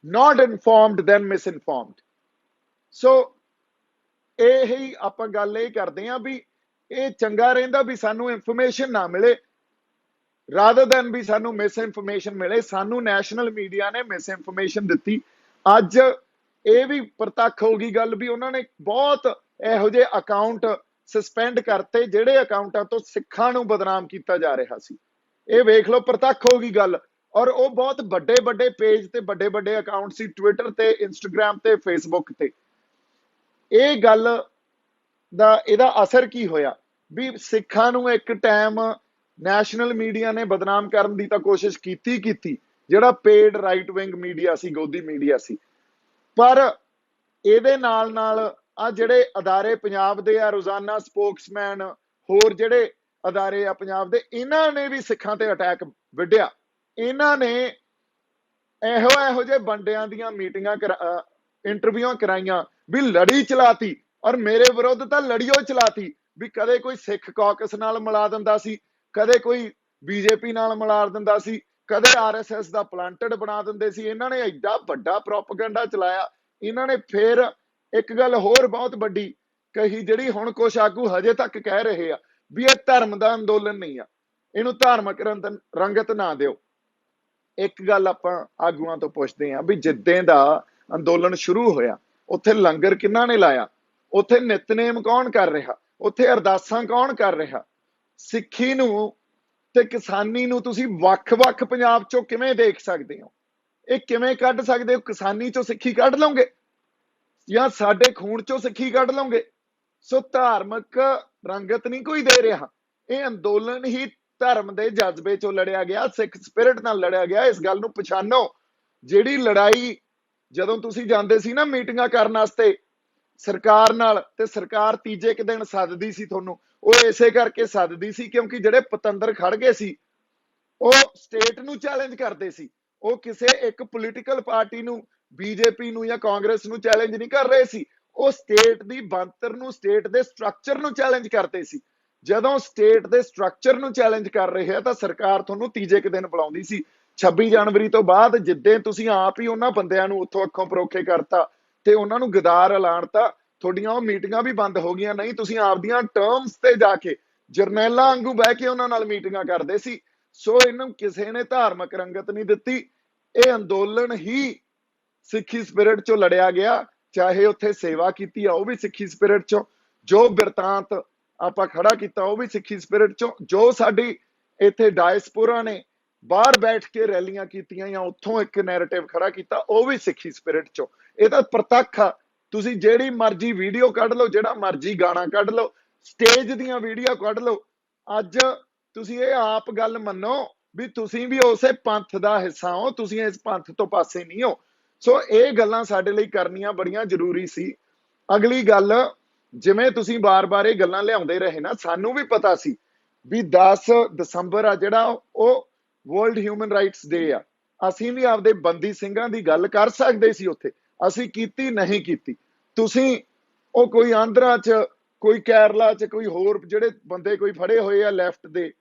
not informed than misinformed। ਸੋ ਇਹੀ ਆਪਾਂ ਗੱਲ ਇਹ ਕਰਦੇ ਹਾਂ ਵੀ ਇਹ ਚੰਗਾ ਰਹਿੰਦਾ ਵੀ ਸਾਨੂੰ ਇਨਫੋਰਮੇਸ਼ਨ ਨਾ ਮਿਲੇ, ਰਾਦਰ ਦੈਨ ਵੀ ਸਾਨੂੰ ਮਿਸ ਇਨਫੋਰਮੇਸ਼ਨ ਮਿਲੇ। ਸਾਨੂੰ ਨੈਸ਼ਨਲ ਮੀਡੀਆ ਨੇ ਮਿਸ ਇਨਫੋਰਮੇਸ਼ਨ ਦਿੱਤੀ। ਅੱਜ ਇਹ ਵੀ ਪ੍ਰਤੱਖ ਹੋ ਗਈ ਗੱਲ ਵੀ ਉਹਨਾਂ ਨੇ ਬਹੁਤ ਇਹੋ ਜਿਹੇ ਅਕਾਊਂਟ ਸਸਪੈਂਡ ਕਰਤੇ ਜਿਹੜੇ ਅਕਾਊਂਟਾਂ ਤੋਂ ਸਿੱਖਾਂ ਨੂੰ ਬਦਨਾਮ ਕੀਤਾ ਜਾ ਰਿਹਾ ਸੀ। ਇਹ ਵੇਖ ਲਓ, ਪ੍ਰਤੱਖ ਹੋ ਗਈ ਗੱਲ। ਔਰ ਉਹ ਬਹੁਤ ਵੱਡੇ ਵੱਡੇ ਪੇਜ ਤੇ ਵੱਡੇ ਵੱਡੇ ਅਕਾਊਂਟ ਸੀ, ਟਵਿੱਟਰ ਤੇ, ਇੰਸਟਾਗ੍ਰਾਮ ਤੇ, ਫੇਸਬੁੱਕ ਤੇ। ਇਹ ਗੱਲ ਦਾ ਇਹਦਾ ਅਸਰ ਕੀ ਹੋਇਆ ਵੀ ਸਿੱਖਾਂ ਨੂੰ ਇੱਕ ਟਾਈਮ ਨੈਸ਼ਨਲ ਮੀਡੀਆ ਨੇ ਬਦਨਾਮ ਕਰਨ ਦੀ ਤਾਂ ਕੋਸ਼ਿਸ਼ ਕੀਤੀ, ਜਿਹੜਾ ਪੇਡ ਰਾਈਟ ਵਿੰਗ ਮੀਡੀਆ ਸੀ, ਗੋਦੀ ਮੀਡੀਆ ਸੀ। ਪਰ ਇਹਦੇ ਨਾਲ ਨਾਲ ਆ ਜਿਹੜੇ ਅਦਾਰੇ ਪੰਜਾਬ ਦੇ ਆ, ਰੋਜ਼ਾਨਾ ਸਪੋਕਸਮੈਨ, ਹੋਰ ਜਿਹੜੇ ਅਦਾਰੇ ਆ ਪੰਜਾਬ ਦੇ, ਇਹਨਾਂ ਨੇ ਵੀ ਸਿੱਖਾਂ ਤੇ ਅਟੈਕ ਵਿੱਢਿਆ। ਇਹਨਾਂ ਨੇ ਇਹੋ ਜਿਹੇ ਬੰਡਿਆਂ ਦੀਆਂ ਮੀਟਿੰਗਾਂ ਇੰਟਰਵਿਊਆਂ ਕਰਾਈਆਂ ਵੀ ਲੜੀ ਚਲਾਤੀ। ਔਰ ਮੇਰੇ ਵਿਰੁੱਧ ਤਾਂ ਲੜੀਓ ਚਲਾਤੀ ਵੀ ਕਦੇ ਕੋਈ ਸਿੱਖ ਕਾਕਸ ਨਾਲ ਮਿਲਾ ਦਿੰਦਾ ਸੀ, ਕਦੇ ਕੋਈ ਬੀਜੇਪੀ ਨਾਲ ਮਿਲਾ ਦਿੰਦਾ ਸੀ, ਕਦੇ ਆਰਐਸਐਸ ਦਾ ਪਲਾਂਟਡ ਬਣਾ ਦਿੰਦੇ ਸੀ। ਇਹਨਾਂ ਨੇ ਐਡਾ ਵੱਡਾ ਪ੍ਰੋਪਗੈਂਡਾ ਚਲਾਇਆ। ਇਹਨਾਂ ਨੇ ਫਿਰ ਇੱਕ ਗੱਲ ਹੋਰ ਬਹੁਤ ਵੱਡੀ ਕਹੀ, ਜਿਹੜੀ ਹੁਣ ਕੁਛ ਆਗੂ ਹਜੇ ਤੱਕ ਕਹਿ ਰਹੇ ਆ ਵੀ ਇਹ ਧਰਮ ਦਾ ਅੰਦੋਲਨ ਨਹੀਂ ਆ, ਇਹਨੂੰ ਧਾਰਮਿਕ ਰੰਗਤ ਨਾ ਦਿਓ। ਇੱਕ ਗੱਲ ਆਪਾਂ ਆਗੂਆਂ ਤੋਂ ਪੁੱਛਦੇ ਹਾਂ ਵੀ ਜਿੱਦਾਂ ਦਾ ਅੰਦੋਲਨ ਸ਼ੁਰੂ ਹੋਇਆ, ਉੱਥੇ ਲੰਗਰ ਕਿਹਨਾਂ ਨੇ ਲਾਇਆ? ਉੱਥੇ ਨਿਤਨੇਮ ਕੌਣ ਕਰ ਰਿਹਾ? ਉੱਥੇ ਅਰਦਾਸਾਂ ਕੌਣ ਕਰ ਰਿਹਾ? ਸਿੱਖੀ ਨੂੰ ਤੇ ਕਿਸਾਨੀ ਨੂੰ ਤੁਸੀਂ ਵੱਖ-ਵੱਖ ਪੰਜਾਬ ਚੋਂ ਕਿਵੇਂ ਦੇਖ ਸਕਦੇ ਹੋ? ਇਹ ਕਿਵੇਂ ਕੱਢ ਸਕਦੇ ਹੋ? ਕਿਸਾਨੀ ਚੋਂ ਸਿੱਖੀ ਕੱਢ ਲਓਗੇ ਜਾਂ ਸਾਡੇ ਖੂਨ ਚੋਂ ਸਿੱਖੀ ਕੱਢ ਲਓਗੇ? ਸੋ ਧਾਰਮਿਕ ਰੰਗਤ ਨਹੀਂ ਕੋਈ ਦੇ ਰਿਹਾ। ਇਹ ਅੰਦੋਲਨ ਹੀ ਧਰਮ ਦੇ ਜਜ਼ਬੇ ਚੋਂ ਲੜਿਆ ਗਿਆ, ਸਿੱਖ ਸਪਿਰਿਟ ਨਾਲ ਲੜਿਆ ਗਿਆ। ਇਸ ਗੱਲ ਨੂੰ ਪਛਾਣੋ। ਜਿਹੜੀ ਲੜਾਈ ਜਦੋਂ ਤੁਸੀਂ ਜਾਂਦੇ ਸੀ ਨਾ ਮੀਟਿੰਗਾਂ ਕਰਨ ਵਾਸਤੇ ਸਰਕਾਰ ਨਾਲ, ਤੇ ਸਰਕਾਰ ਤੀਜੇ ਕੁ ਦਿਨ ਸੱਦਦੀ ਸੀ ਤੁਹਾਨੂੰ, ਉਹ ਇਸੇ ਕਰਕੇ ਸੱਦਦੀ ਸੀ ਕਿਉਂਕਿ ਜਿਹੜੇ ਪਤੰਦਰ ਖੜ ਗਏ ਸੀ ਉਹ ਸਟੇਟ ਨੂੰ ਚੈਲੰਜ ਕਰਦੇ ਸੀ। ਉਹ ਕਿਸੇ ਇੱਕ ਪੋਲੀਟੀਕਲ ਪਾਰਟੀ ਨੂੰ, ਬੀਜੇਪੀ ਨੂੰ ਜਾਂ ਕਾਂਗਰਸ ਨੂੰ ਚੈਲੰਜ ਨਹੀਂ ਕਰ ਰਹੇ ਸੀ, ਉਹ ਸਟੇਟ ਦੀ ਬਣਤਰ ਨੂੰ, ਸਟੇਟ ਦੇ ਸਟਰਕਚਰ ਨੂੰ ਚੈਲੰਜ ਕਰਦੇ ਸੀ। ਜਦੋਂ ਸਟੇਟ ਦੇ ਸਟਰਕਚਰ ਨੂੰ ਚੈਲੰਜ ਕਰ ਰਹੇ ਆ ਤਾਂ ਸਰਕਾਰ ਤੁਹਾਨੂੰ ਤੀਜੇ ਕੁ ਦਿਨ ਬੁਲਾਉਂਦੀ ਸੀ। 26 ਜਨਵਰੀ ਤੋਂ ਬਾਅਦ ਜਿੱਦਾਂ ਤੁਸੀਂ ਆਪ ਹੀ ਉਹਨਾਂ ਬੰਦਿਆਂ ਨੂੰ ਉੱਥੋਂ ਅੱਖੋਂ ਪਰੋਖੇ ਕਰਤਾ ਤੇ ਉਹਨਾਂ ਨੂੰ ਗਦਾਰ ਐਲਾਨਤਾ, ਤੁਹਾਡੀਆਂ ਉਹ ਮੀਟਿੰਗਾਂ ਵੀ ਬੰਦ ਹੋ ਗਈਆਂ। ਨਹੀਂ, ਤੁਸੀਂ ਆਪਦੀਆਂ ਟਰਮਸ ਤੇ ਜਾ ਕੇ ਜਰਨੈਲਾਂ ਵਾਂਗੂ ਬਹਿ ਕੇ ਉਹਨਾਂ ਨਾਲ ਮੀਟਿੰਗਾਂ ਕਰਦੇ ਸੀ। ਸੋ ਇਹਨੂੰ ਕਿਸੇ ਨੇ ਧਾਰਮਿਕ ਰੰਗਤ ਨਹੀਂ ਦਿੱਤੀ। ਇਹ ਅੰਦੋਲਨ ਹੀ ਸਿੱਖੀ ਸਪਿਰਿਟ ਚੋਂ ਲੜਿਆ ਗਿਆ। ਚਾਹੇ ਉੱਥੇ ਸੇਵਾ ਕੀਤੀ ਆ ਉਹ ਵੀ ਸਿੱਖੀ ਸਪਿਰਿਟ ਚੋਂ, ਜੋ ਬਿਰਤਾਂਤ ਆਪਾਂ ਖੜਾ ਕੀਤਾ ਉਹ ਵੀ ਸਿੱਖੀ ਸਪਿਰਿਟ ਚੋਂ, ਜੋ ਸਾਡੀ ਇੱਥੇ ਡਾਇਸਪੋਰਾ ਨੇ ਬਾਹਰ ਬੈਠ ਕੇ ਰੈਲੀਆਂ ਕੀਤੀਆਂ ਜਾਂ ਉੱਥੋਂ ਇੱਕ ਨੈਰੇਟਿਵ ਖੜਾ ਕੀਤਾ ਉਹ ਵੀ ਸਿੱਖੀ ਸਪਿਰਿਟ ਚੋਂ। ਇਹ ਤਾਂ ਪ੍ਰਤੱਖ ਆ। ਤੁਸੀਂ ਜਿਹੜੀ ਮਰਜ਼ੀ ਵੀਡੀਓ ਕੱਢ ਲਓ, ਜਿਹੜਾ ਮਰਜ਼ੀ ਗਾਣਾ ਕੱਢ ਲਓ, ਸਟੇਜ ਦੀਆਂ ਵੀਡੀਓ ਕੱਢ ਲਓ। ਅੱਜ ਤੁਸੀਂ ਇਹ ਆਪ ਗੱਲ ਮੰਨੋ ਵੀ ਤੁਸੀਂ ਵੀ ਉਸੇ ਪੰਥ ਦਾ ਹਿੱਸਾ ਹੋ, ਤੁਸੀਂ ਇਸ ਪੰਥ ਤੋਂ ਪਾਸੇ ਨਹੀਂ ਹੋ। ਸੋ ਇਹ ਗੱਲਾਂ ਸਾਡੇ ਲਈ ਕਰਨੀਆਂ ਬੜੀਆਂ ਜ਼ਰੂਰੀ ਸੀ। ਅਗਲੀ ਗੱਲ, ਜਿਵੇਂ ਤੁਸੀਂ ਬਾਰ-ਬਾਰ ਇਹ ਗੱਲਾਂ ਲਿਆਉਂਦੇ ਰਹੇ ਨਾ, ਸਾਨੂੰ ਵੀ ਪਤਾ ਸੀ ਵੀ 10 ਦਸੰਬਰ ਆ ਜਿਹੜਾ ਉਹ ਵਰਲਡ ਹਿਊਮਨ ਰਾਈਟਸ ਡੇ ਆ। ਅਸੀਂ ਵੀ ਆਪਦੇ ਬੰਦੀ ਸਿੰਘਾਂ ਦੀ ਗੱਲ ਕਰ ਸਕਦੇ ਸੀ ਉੱਥੇ, ਅਸੀਂ ਕੀਤੀ ਨਹੀਂ ਕੀਤੀ। ਤੁਸੀਂ ਉਹ ਕੋਈ ਆਂਧਰਾ 'ਚ, ਕੋਈ ਕੇਰਲਾ 'ਚ, ਕੋਈ ਹੋਰ ਜਿਹੜੇ ਬੰਦੇ ਕੋਈ ਫੜੇ ਹੋਏ ਆ ਲੈਫਟ ਦੇ,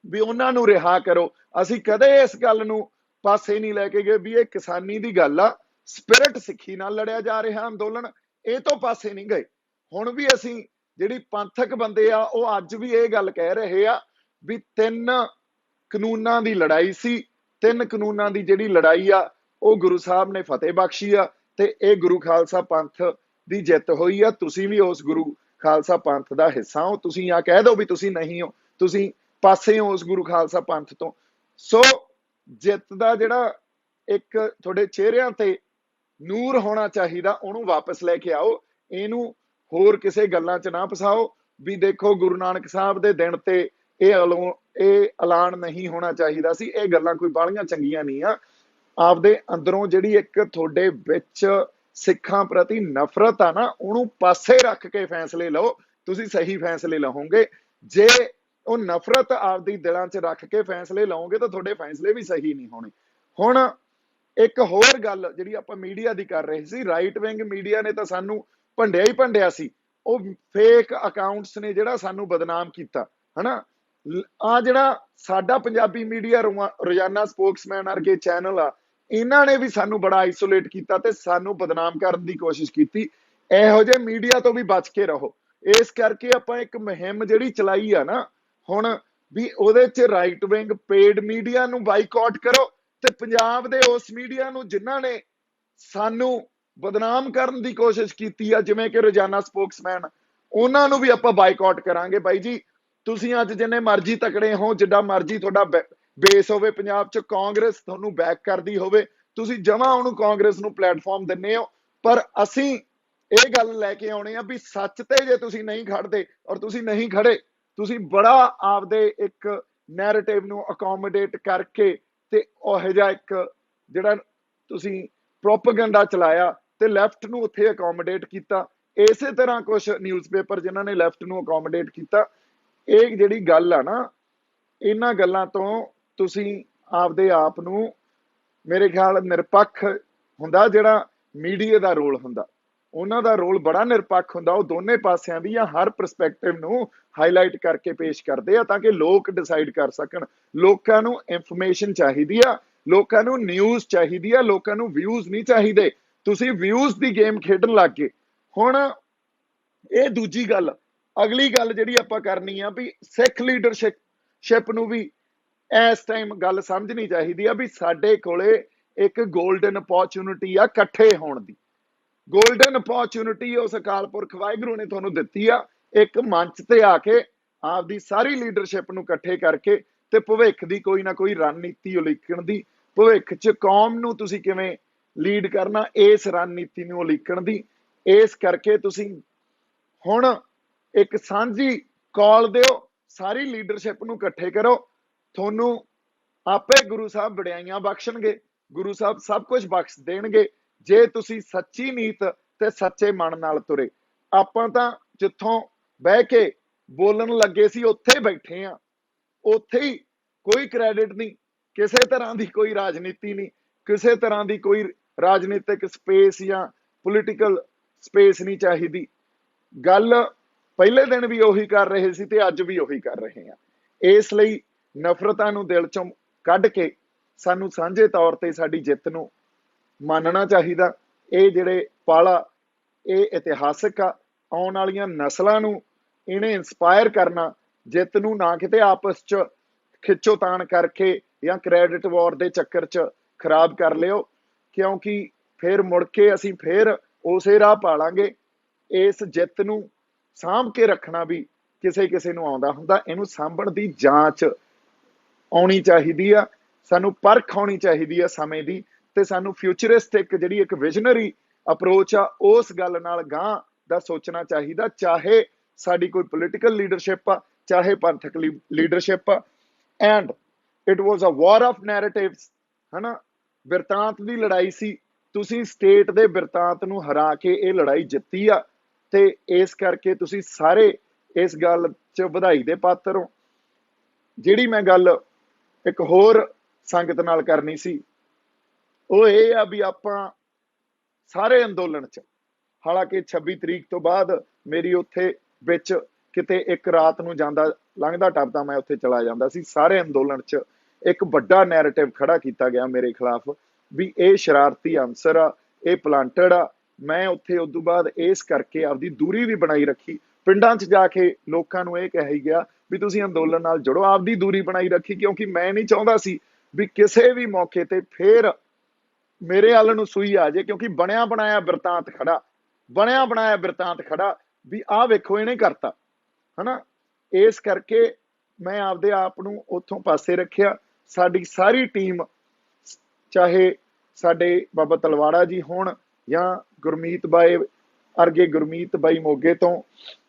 ਵੀ ਉਹਨਾਂ ਨੂੰ ਰਿਹਾ ਕਰੋ। ਅਸੀਂ ਕਦੇ ਇਸ ਗੱਲ ਨੂੰ ਪਾਸੇ ਨਹੀਂ ਲੈ ਕੇ ਗਏ ਵੀ ਇਹ ਕਿਸਾਨੀ ਦੀ ਗੱਲ ਆ, ਸਪਿਰਿਟ ਸਿੱਖੀ ਨਾਲ ਲੜਿਆ ਜਾ ਰਿਹਾ ਅੰਦੋਲਨ, ਇਹ ਤੋਂ ਪਾਸੇ ਨਹੀਂ ਗਏ। ਹੁਣ ਵੀ ਅਸੀਂ ਜਿਹੜੀ ਪੰਥਕ ਬੰਦੇ ਆ ਉਹ ਅੱਜ ਵੀ ਇਹ ਗੱਲ ਕਹਿ ਰਹੇ ਆ ਵੀ 3 ਕਾਨੂੰਨਾਂ ਦੀ ਲੜਾਈ ਸੀ। 3 ਕਾਨੂੰਨਾਂ ਦੀ ਜਿਹੜੀ ਲੜਾਈ ਆ ਉਹ ਗੁਰੂ ਸਾਹਿਬ ਨੇ ਫਤਿਹ ਬਖਸ਼ੀ ਆ ਤੇ ਇਹ ਗੁਰੂ ਖਾਲਸਾ ਪੰਥ ਦੀ ਜਿੱਤ ਹੋਈ ਆ। ਤੁਸੀਂ ਵੀ ਉਸ ਗੁਰੂ ਖਾਲਸਾ ਪੰਥ ਦਾ ਹਿੱਸਾ ਹੋ। ਤੁਸੀਂ ਆ ਕਹਿ ਦਿਓ ਵੀ ਤੁਸੀਂ ਨਹੀਂ ਹੋ, ਤੁਸੀਂ ਪਾਸੇ ਹੋ ਉਸ ਗੁਰੂ ਖਾਲਸਾ ਪੰਥ ਤੋਂ। ਸੋ ਜਿੱਤ ਦਾ ਜਿਹੜਾ ਇੱਕ ਤੁਹਾਡੇ ਚਿਹਰਿਆਂ ਤੇ ਨੂਰ ਹੋਣਾ ਚਾਹੀਦਾ, ਉਹਨੂੰ ਵਾਪਸ ਲੈ ਕੇ ਆਓ। ਇਹਨੂੰ ਹੋਰ ਕਿਸੇ ਗੱਲਾਂ 'ਚ ਨਾ ਫਸਾਓ ਵੀ ਦੇਖੋ ਗੁਰੂ ਨਾਨਕ ਸਾਹਿਬ ਦੇ ਦਿਨ ਤੇ ਇਹ ਐਲਾਨ ਨਹੀਂ ਹੋਣਾ ਚਾਹੀਦਾ ਸੀ। ਇਹ ਗੱਲਾਂ ਕੋਈ ਬਾਹਲੀਆਂ ਚੰਗੀਆਂ ਨਹੀਂ ਆ। ਆਪਦੇ ਅੰਦਰੋਂ ਜਿਹੜੀ ਇੱਕ ਤੁਹਾਡੇ ਵਿੱਚ ਸਿੱਖਾਂ ਪ੍ਰਤੀ ਨਫ਼ਰਤ ਆ ਨਾ, ਉਹਨੂੰ ਪਾਸੇ ਰੱਖ ਕੇ ਫੈਸਲੇ ਲਓ। ਤੁਸੀਂ ਸਹੀ ਫੈਸਲੇ ਲਵੋਗੇ। ਜੇ ਉਹ ਨਫ਼ਰਤ ਆਪਦੀ ਦਿਲਾਂ 'ਚ ਰੱਖ ਕੇ ਫੈਸਲੇ ਲਓਗੇ ਤਾਂ ਤੁਹਾਡੇ ਫੈਸਲੇ ਵੀ ਸਹੀ ਨਹੀਂ ਹੋਣੇ। ਹੁਣ ਇੱਕ ਹੋਰ ਗੱਲ ਜਿਹੜੀ ਆਪਾਂ ਮੀਡੀਆ ਦੀ ਕਰ ਰਹੇ ਸੀ, ਰਾਈਟ ਵਿੰਗ ਮੀਡੀਆ ਨੇ ਤਾਂ ਸਾਨੂੰ ਭੰਡਿਆ ਹੀ ਭੰਡਿਆ ਸੀ। ਉਹ ਫੇਕ ਅਕਾਊਂਟਸ ਨੇ ਜਿਹੜਾ ਸਾਨੂੰ ਬਦਨਾਮ ਕੀਤਾ, ਹਨਾ। ਆ ਜਿਹੜਾ ਸਾਡਾ ਪੰਜਾਬੀ ਮੀਡੀਆ, ਰੋਜ਼ਾਨਾ ਸਪੋਕਸਮੈਨ ਵਰਗੇ ਚੈਨਲ ਆ, ਇਹਨਾਂ ਨੇ ਵੀ ਸਾਨੂੰ ਬੜਾ ਆਈਸੋਲੇਟ ਕੀਤਾ ਤੇ ਸਾਨੂੰ ਬਦਨਾਮ ਕਰਨ ਦੀ ਕੋਸ਼ਿਸ਼ ਕੀਤੀ। ਇਹੋ ਜਿਹੇ ਮੀਡੀਆ ਤੋਂ ਵੀ ਬਚ ਕੇ ਰਹੋ। इस करके ਆਪਾਂ ਇੱਕ ਮੁਹਿੰਮ ਜਿਹੜੀ ਚਲਾਈ ਆ ਨਾ ਹੁਣ ਵੀ ਉਹਦੇ 'ਚ ਰਾਈਟ ਵਿੰਗ ਪੇਡ ਮੀਡੀਆ ਨੂੰ ਬਾਈਕਾਟ ਕਰੋ ਤੇ ਪੰਜਾਬ ਦੇ ਉਸ ਮੀਡੀਆ ਨੂੰ ਜਿਨ੍ਹਾਂ ਨੇ ਸਾਨੂੰ ਬਦਨਾਮ ਕਰਨ ਦੀ ਕੋਸ਼ਿਸ਼ ਕੀਤੀ ਆ ਜਿਵੇਂ ਕਿ ਰੋਜ਼ਾਨਾ ਸਪੋਕਸਮੈਨ ਉਹਨਾਂ ਨੂੰ ਵੀ ਆਪਾਂ ਬਾਈਕਾਟ ਕਰਾਂਗੇ। ਬਾਈ ਜੀ ਤੁਸੀਂ ਅੱਜ ਜਿੰਨੇ ਮਰਜ਼ੀ ਤਕੜੇ ਹੋ, ਜਿੱਡਾ ਮਰਜ਼ੀ ਤੁਹਾਡਾ ਬੇਸ ਹੋਵੇ ਪੰਜਾਬ 'ਚ, ਕਾਂਗਰਸ ਤੁਹਾਨੂੰ ਬੈਕ ਕਰਦੀ ਹੋਵੇ, ਤੁਸੀਂ ਜਮਾਂ ਉਹਨੂੰ ਕਾਂਗਰਸ ਨੂੰ ਪਲੇਟਫਾਰਮ ਦਿੰਦੇ ਹੋ, ਪਰ ਅਸੀਂ ਇਹ ਗੱਲ ਲੈ ਕੇ ਆਉਣੇ ਆ ਵੀ ਸੱਚ ਤੇ ਜੇ ਤੁਸੀਂ ਨਹੀਂ ਖੜਦੇ ਔਰ ਤੁਸੀਂ ਨਹੀਂ ਖੜੇ, ਤੁਸੀਂ ਬੜਾ ਆਪਦੇ ਇੱਕ ਨੈਰੇਟਿਵ ਨੂੰ ਅਕੋਮੋਡੇਟ ਕਰਕੇ ਤੇ ਉਹ ਜਿਹਾ ਇੱਕ ਜਿਹੜਾ ਤੁਸੀਂ ਪ੍ਰੋਪੇਗੈਂਡਾ ਚਲਾਇਆ ਤੇ ਲੈਫਟ ਨੂੰ ਉੱਥੇ ਅਕੋਮੋਡੇਟ ਕੀਤਾ। ਇਸੇ ਤਰ੍ਹਾਂ ਕੁਝ ਨਿਊਜ਼ਪੇਪਰ ਜਿਨ੍ਹਾਂ ਨੇ ਲੈਫਟ ਨੂੰ ਅਕੋਮੋਡੇਟ ਕੀਤਾ। ਇਹ ਜਿਹੜੀ ਗੱਲ ਆ ਨਾ, ਇਹਨਾਂ ਗੱਲਾਂ ਤੋਂ ਤੁਸੀਂ ਆਪਦੇ ਆਪ ਨੂੰ, ਮੇਰੇ ਖਿਆਲ ਨਿਰਪੱਖ ਹੁੰਦਾ ਜਿਹੜਾ ਮੀਡੀਆ ਦਾ ਰੋਲ ਹੁੰਦਾ, ਉਹਨਾਂ ਦਾ ਰੋਲ ਬੜਾ ਨਿਰਪੱਖ ਹੁੰਦਾ। ਉਹ ਦੋਨੇ ਪਾਸਿਆਂ ਦੀ ਜਾਂ ਹਰ ਪਰਸਪੈਕਟਿਵ ਨੂੰ ਹਾਈਲਾਈਟ ਕਰਕੇ ਪੇਸ਼ ਕਰਦੇ ਆ ਤਾਂ ਕਿ ਲੋਕ ਡਿਸਾਈਡ ਕਰ ਸਕਣ। ਲੋਕਾਂ ਨੂੰ ਇਨਫੋਰਮੇਸ਼ਨ ਚਾਹੀਦੀ ਆ, ਲੋਕਾਂ ਨੂੰ ਨਿਊਜ਼ ਚਾਹੀਦੀ ਆ, ਲੋਕਾਂ ਨੂੰ ਵਿਊਜ਼ ਨਹੀਂ ਚਾਹੀਦੇ। ਤੁਸੀਂ ਵਿਊਜ਼ ਦੀ ਗੇਮ ਖੇਡਣ ਲੱਗ ਗਏ। ਹੁਣ ਇਹ ਦੂਜੀ ਗੱਲ, ਅਗਲੀ ਗੱਲ ਜਿਹੜੀ ਆਪਾਂ ਕਰਨੀ ਆ ਵੀ ਸਿੱਖ ਲੀਡਰਸ਼ਿਪ ਨੂੰ ਵੀ ਇਸ ਟਾਈਮ ਗੱਲ ਸਮਝਣੀ ਚਾਹੀਦੀ ਆ ਵੀ ਸਾਡੇ ਕੋਲੇ ਇੱਕ ਗੋਲਡਨ ਅਪੋਰਚੁਨਿਟੀ ਆ ਇਕੱਠੇ ਹੋਣ ਦੀ। ਗੋਲਡਨ ਅਪੋਰਚੁਨਿਟੀ ਉਸ ਅਕਾਲ ਪੁਰਖ ਵਾਹਿਗੁਰੂ ਨੇ ਤੁਹਾਨੂੰ ਦਿੱਤੀ ਆ, ਇੱਕ ਮੰਚ ਤੇ ਆ ਕੇ ਆਪਦੀ ਸਾਰੀ ਲੀਡਰਸ਼ਿਪ ਨੂੰ ਇਕੱਠੇ ਕਰਕੇ ਤੇ ਭਵਿੱਖ ਦੀ ਕੋਈ ਨਾ ਕੋਈ ਰਣਨੀਤੀ ਉਲੀਕਣ ਦੀ, ਭਵਿੱਖ 'ਚ ਕੌਮ ਨੂੰ ਤੁਸੀਂ ਕਿਵੇਂ ਲੀਡ ਕਰਨਾ, ਇਸ ਰਣਨੀਤੀ ਨੂੰ ਉਲੀਕਣ ਦੀ। ਇਸ ਕਰਕੇ ਤੁਸੀਂ ਹੁਣ ਇੱਕ ਸਾਂਝੀ ਕਾਲ ਦਿਓ, ਸਾਰੀ ਲੀਡਰਸ਼ਿਪ ਨੂੰ ਇਕੱਠੇ ਕਰੋ, ਤੁਹਾਨੂੰ ਆਪੇ ਗੁਰੂ ਸਾਹਿਬ ਵਡਿਆਈਆਂ ਬਖਸ਼ਣਗੇ, ਗੁਰੂ ਸਾਹਿਬ ਸਭ ਕੁਝ ਬਖਸ਼ ਦੇਣਗੇ ਜੇ ਤੁਸੀਂ ਸੱਚੀ ਨੀਤ ਤੇ ਸੱਚੇ ਮਨ ਨਾਲ ਤੁਰੇ। ਆਪਾਂ ਤਾਂ ਜਿੱਥੋਂ ਬਹਿ ਕੇ ਬੋਲਣ ਲੱਗੇ ਸੀ ਉੱਥੇ ਬੈਠੇ ਆ, ਉੱਥੇ ਹੀ ਕੋਈ ਕ੍ਰੈਡਿਟ ਨਹੀਂ, ਕਿਸੇ ਤਰ੍ਹਾਂ ਦੀ ਕੋਈ ਰਾਜਨੀਤੀ ਨਹੀਂ, ਕਿਸੇ ਤਰ੍ਹਾਂ ਦੀ ਕੋਈ ਰਾਜਨੀਤਿਕ ਸਪੇਸ ਜਾਂ ਪੋਲੀਟੀਕਲ ਸਪੇਸ ਨਹੀਂ ਚਾਹੀਦੀ। ਗੱਲ ਪਹਿਲੇ ਦਿਨ ਵੀ ਉਹੀ ਕਰ ਰਹੇ ਸੀ ਤੇ ਅੱਜ ਵੀ ਉਹੀ ਕਰ ਰਹੇ ਆ। ਇਸ ਲਈ ਨਫ਼ਰਤਾਂ ਨੂੰ ਦਿਲ ਚੋਂ ਕੱਢ ਕੇ ਸਾਨੂੰ ਸਾਂਝੇ ਤੌਰ ਤੇ ਸਾਡੀ ਜਿੱਤ ਨੂੰ ਮੰਨਣਾ ਚਾਹੀਦਾ। ਇਹ ਜਿਹੜੇ ਪਾਲਾ ਇਹ ਇਤਿਹਾਸਕ ਆ, ਆਉਣ ਵਾਲੀਆਂ ਨਸਲਾਂ ਨੂੰ ਇਹਨੇ ਇੰਸਪਾਇਰ ਕਰਨਾ। ਜਿੱਤ ਨੂੰ ਨਾ ਕਿਤੇ ਆਪਸ 'ਚ ਖਿੱਚੋਤਾਣ ਕਰਕੇ ਜਾਂ ਕ੍ਰੈਡਿਟ ਵਾਰ ਦੇ ਚੱਕਰ 'ਚ ਖਰਾਬ ਕਰ ਲਿਓ, ਕਿਉਂਕਿ ਫਿਰ ਮੁੜ ਕੇ ਅਸੀਂ ਫਿਰ ਉਸੇ ਰਾਹ ਪਾਲਾਂਗੇ। ਇਸ ਜਿੱਤ ਨੂੰ ਸਾਂਭ ਕੇ ਰੱਖਣਾ ਵੀ ਕਿਸੇ ਨੂੰ ਆਉਂਦਾ ਹੁੰਦਾ। ਇਹਨੂੰ ਸਾਂਭਣ ਦੀ ਜਾਂਚ ਆਉਣੀ ਚਾਹੀਦੀ ਆ, ਸਾਨੂੰ ਪਰਖ ਆਉਣੀ ਚਾਹੀਦੀ ਆ ਸਮੇਂ ਦੀ, ਤੇ ਸਾਨੂੰ ਫਿਊਚਰਿਸਟਿਕ ਜਿਹੜੀ ਇੱਕ ਵਿਜ਼ਨਰੀ ਅਪਰੋਚ ਆ ਉਸ ਗੱਲ ਨਾਲ ਗਾਂ ਦਾ ਸੋਚਣਾ ਚਾਹੀਦਾ। ਚਾਹੇ ਸਾਡੀ ਕੋਈ ਪੋਲੀਟੀਕਲ ਲੀਡਰਸ਼ਿਪ ਆ, ਚਾਹੇ ਪੰਥਕ ਲੀਡਰਸ਼ਿਪ ਆ। And it was a war of narratives, ਹਨਾ, ਬਿਰਤਾਂਤ ਦੀ ਲੜਾਈ ਸੀ। ਤੁਸੀਂ ਸਟੇਟ ਦੇ ਬਿਰਤਾਂਤ ਨੂੰ ਹਰਾ ਕੇ ਇਹ ਲੜਾਈ ਜਿੱਤੀ ਆ ਤੇ ਇਸ ਕਰਕੇ ਤੁਸੀਂ ਸਾਰੇ ਇਸ ਗੱਲ 'ਚ ਵਧਾਈ ਦੇ ਪਾਤਰ ਹੋ। ਜਿਹੜੀ ਮੈਂ ਗੱਲ ਇੱਕ ਹੋਰ ਸੰਗਤ ਨਾਲ ਕਰਨੀ ਸੀ ਉਹ ਇਹ ਆ ਵੀ ਆਪਾਂ ਸਾਰੇ ਅੰਦੋਲਨ 'ਚ, ਹਾਲਾਂਕਿ 26 ਤਰੀਕ ਤੋਂ ਬਾਅਦ ਮੇਰੀ ਉੱਥੇ ਵਿੱਚ ਕਿਤੇ ਇੱਕ ਰਾਤ ਨੂੰ ਜਾਂਦਾ ਲੰਘਦਾ ਟੱਪਦਾ ਮੈਂ ਉੱਥੇ ਚਲਾ ਜਾਂਦਾ ਸੀ। ਸਾਰੇ ਅੰਦੋਲਨ 'ਚ ਇੱਕ ਵੱਡਾ ਨੈਰੇਟਿਵ ਖੜਾ ਕੀਤਾ ਗਿਆ ਮੇਰੇ ਖਿਲਾਫ ਵੀ ਇਹ ਸ਼ਰਾਰਤੀ ਅਨਸਰ ਆ, ਇਹ ਪਲਾਂਟਡ ਆ। ਮੈਂ ਉੱਥੇ ਉਦੋਂ ਬਾਅਦ ਇਸ ਕਰਕੇ ਆਪਦੀ ਦੂਰੀ ਵੀ ਬਣਾਈ ਰੱਖੀ। ਪਿੰਡਾਂ 'ਚ ਜਾ ਕੇ ਲੋਕਾਂ ਨੂੰ ਇਹ ਕਹੀ ਗਿਆ ਵੀ ਤੁਸੀਂ ਅੰਦੋਲਨ ਨਾਲ ਜੁੜੋ, ਆਪਦੀ ਦੂਰੀ ਬਣਾਈ ਰੱਖੀ, ਕਿਉਂਕਿ ਮੈਂ ਨਹੀਂ ਚਾਹੁੰਦਾ ਸੀ ਵੀ ਕਿਸੇ ਵੀ ਮੌਕੇ ਤੇ ਫੇਰ ਮੇਰੇ ਵੱਲ ਨੂੰ ਸੂਈ ਆ ਜੇ, ਕਿਉਂਕਿ ਬਣਿਆ ਬਣਾਇਆ ਬਿਰਤਾਂਤ ਖੜਾ ਵੀ ਆਹ ਵੇਖੋ ਇਹਨੇ ਕਰਤਾ, ਹਨਾ। ਇਸ ਕਰਕੇ ਮੈਂ ਆਪਦੇ ਆਪ ਨੂੰ ਉੱਥੋਂ ਪਾਸੇ ਰੱਖਿਆ। ਸਾਡੀ ਸਾਰੀ ਟੀਮ, ਚਾਹੇ ਸਾਡੇ ਬਾਬਾ ਤਲਵਾੜਾ ਜੀ ਹੋਣ ਜਾਂ ਗੁਰਮੀਤ ਬਾਈ ਮੋਗੇ ਤੋਂ,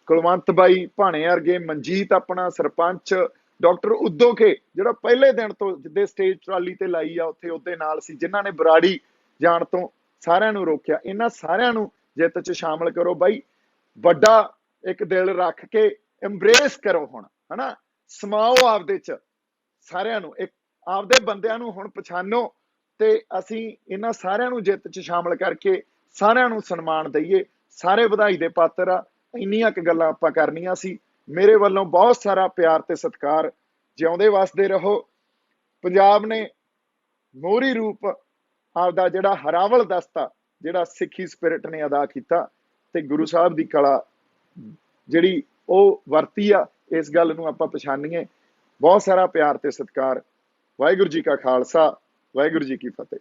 ਕੁਲਵੰਤ ਬਾਈ ਭਾਣੇ ਵਰਗੇ, ਮਨਜੀਤ ਆਪਣਾ ਸਰਪੰਚ, ਡਾਕਟਰ ਉਦੋਕੇ ਜਿਹੜਾ ਪਹਿਲੇ ਦਿਨ ਤੋਂ ਜਿੱਦੇ ਸਟੇਜ ਟਰਾਲੀ ਤੇ ਲਾਈ ਆ ਉੱਥੇ ਉਹਦੇ ਨਾਲ ਸੀ, ਜਿਨ੍ਹਾਂ ਨੇ ਬਰਾੜੀ ਜਾਣ ਤੋਂ ਸਾਰਿਆਂ ਨੂੰ ਰੋਕਿਆ। ਇਹਨਾਂ ਸਾਰਿਆਂ ਨੂੰ ਜਿੱਤ 'ਚ ਸ਼ਾਮਲ ਕਰੋ ਬਾਈ, ਵੱਡਾ ਇੱਕ ਦਿਲ ਰੱਖ ਕੇ ਐਮਬਰੇਸ ਕਰੋ ਹੁਣ, ਹਨਾ, ਸਮਾਓ ਆਪਦੇ 'ਚ ਸਾਰਿਆਂ ਨੂੰ, ਇੱਕ ਆਪਦੇ ਬੰਦਿਆਂ ਨੂੰ ਹੁਣ ਪਛਾਣੋ ਤੇ ਅਸੀਂ ਇਹਨਾਂ ਸਾਰਿਆਂ ਨੂੰ ਜਿੱਤ 'ਚ ਸ਼ਾਮਲ ਕਰਕੇ ਸਾਰਿਆਂ ਨੂੰ ਸਨਮਾਨ ਦਈਏ। ਸਾਰੇ ਵਧਾਈ ਦੇ ਪਾਤਰ ਆ। ਇੰਨੀਆਂ ਕੁ ਗੱਲਾਂ ਆਪਾਂ ਕਰਨੀਆਂ ਸੀ। ਮੇਰੇ ਵੱਲੋਂ ਬਹੁਤ ਸਾਰਾ ਪਿਆਰ ਤੇ ਸਤਿਕਾਰ। ਜਿਉਂਦੇ ਵਸਦੇ ਰਹੋ। ਪੰਜਾਬ ਨੇ ਮੋਹਰੀ ਰੂਪ ਆਪਦਾ ਜਿਹੜਾ ਹਰਾਵਲ ਦਸਤਾ ਜਿਹੜਾ ਸਿੱਖੀ ਸਪਿਰਿਟ ਨੇ ਅਦਾ ਕੀਤਾ ਤੇ ਗੁਰੂ ਸਾਹਿਬ ਦੀ ਕਲਾ ਜਿਹੜੀ ਉਹ ਵਰਤੀ ਆ, ਇਸ ਗੱਲ ਨੂੰ ਆਪਾਂ ਪਛਾਣੀਏ। ਬਹੁਤ ਸਾਰਾ ਪਿਆਰ ਤੇ ਸਤਿਕਾਰ। ਵਾਹਿਗੁਰੂ ਜੀ ਕਾ ਖਾਲਸਾ, ਵਾਹਿਗੁਰੂ ਜੀ ਕੀ ਫਤਿਹ।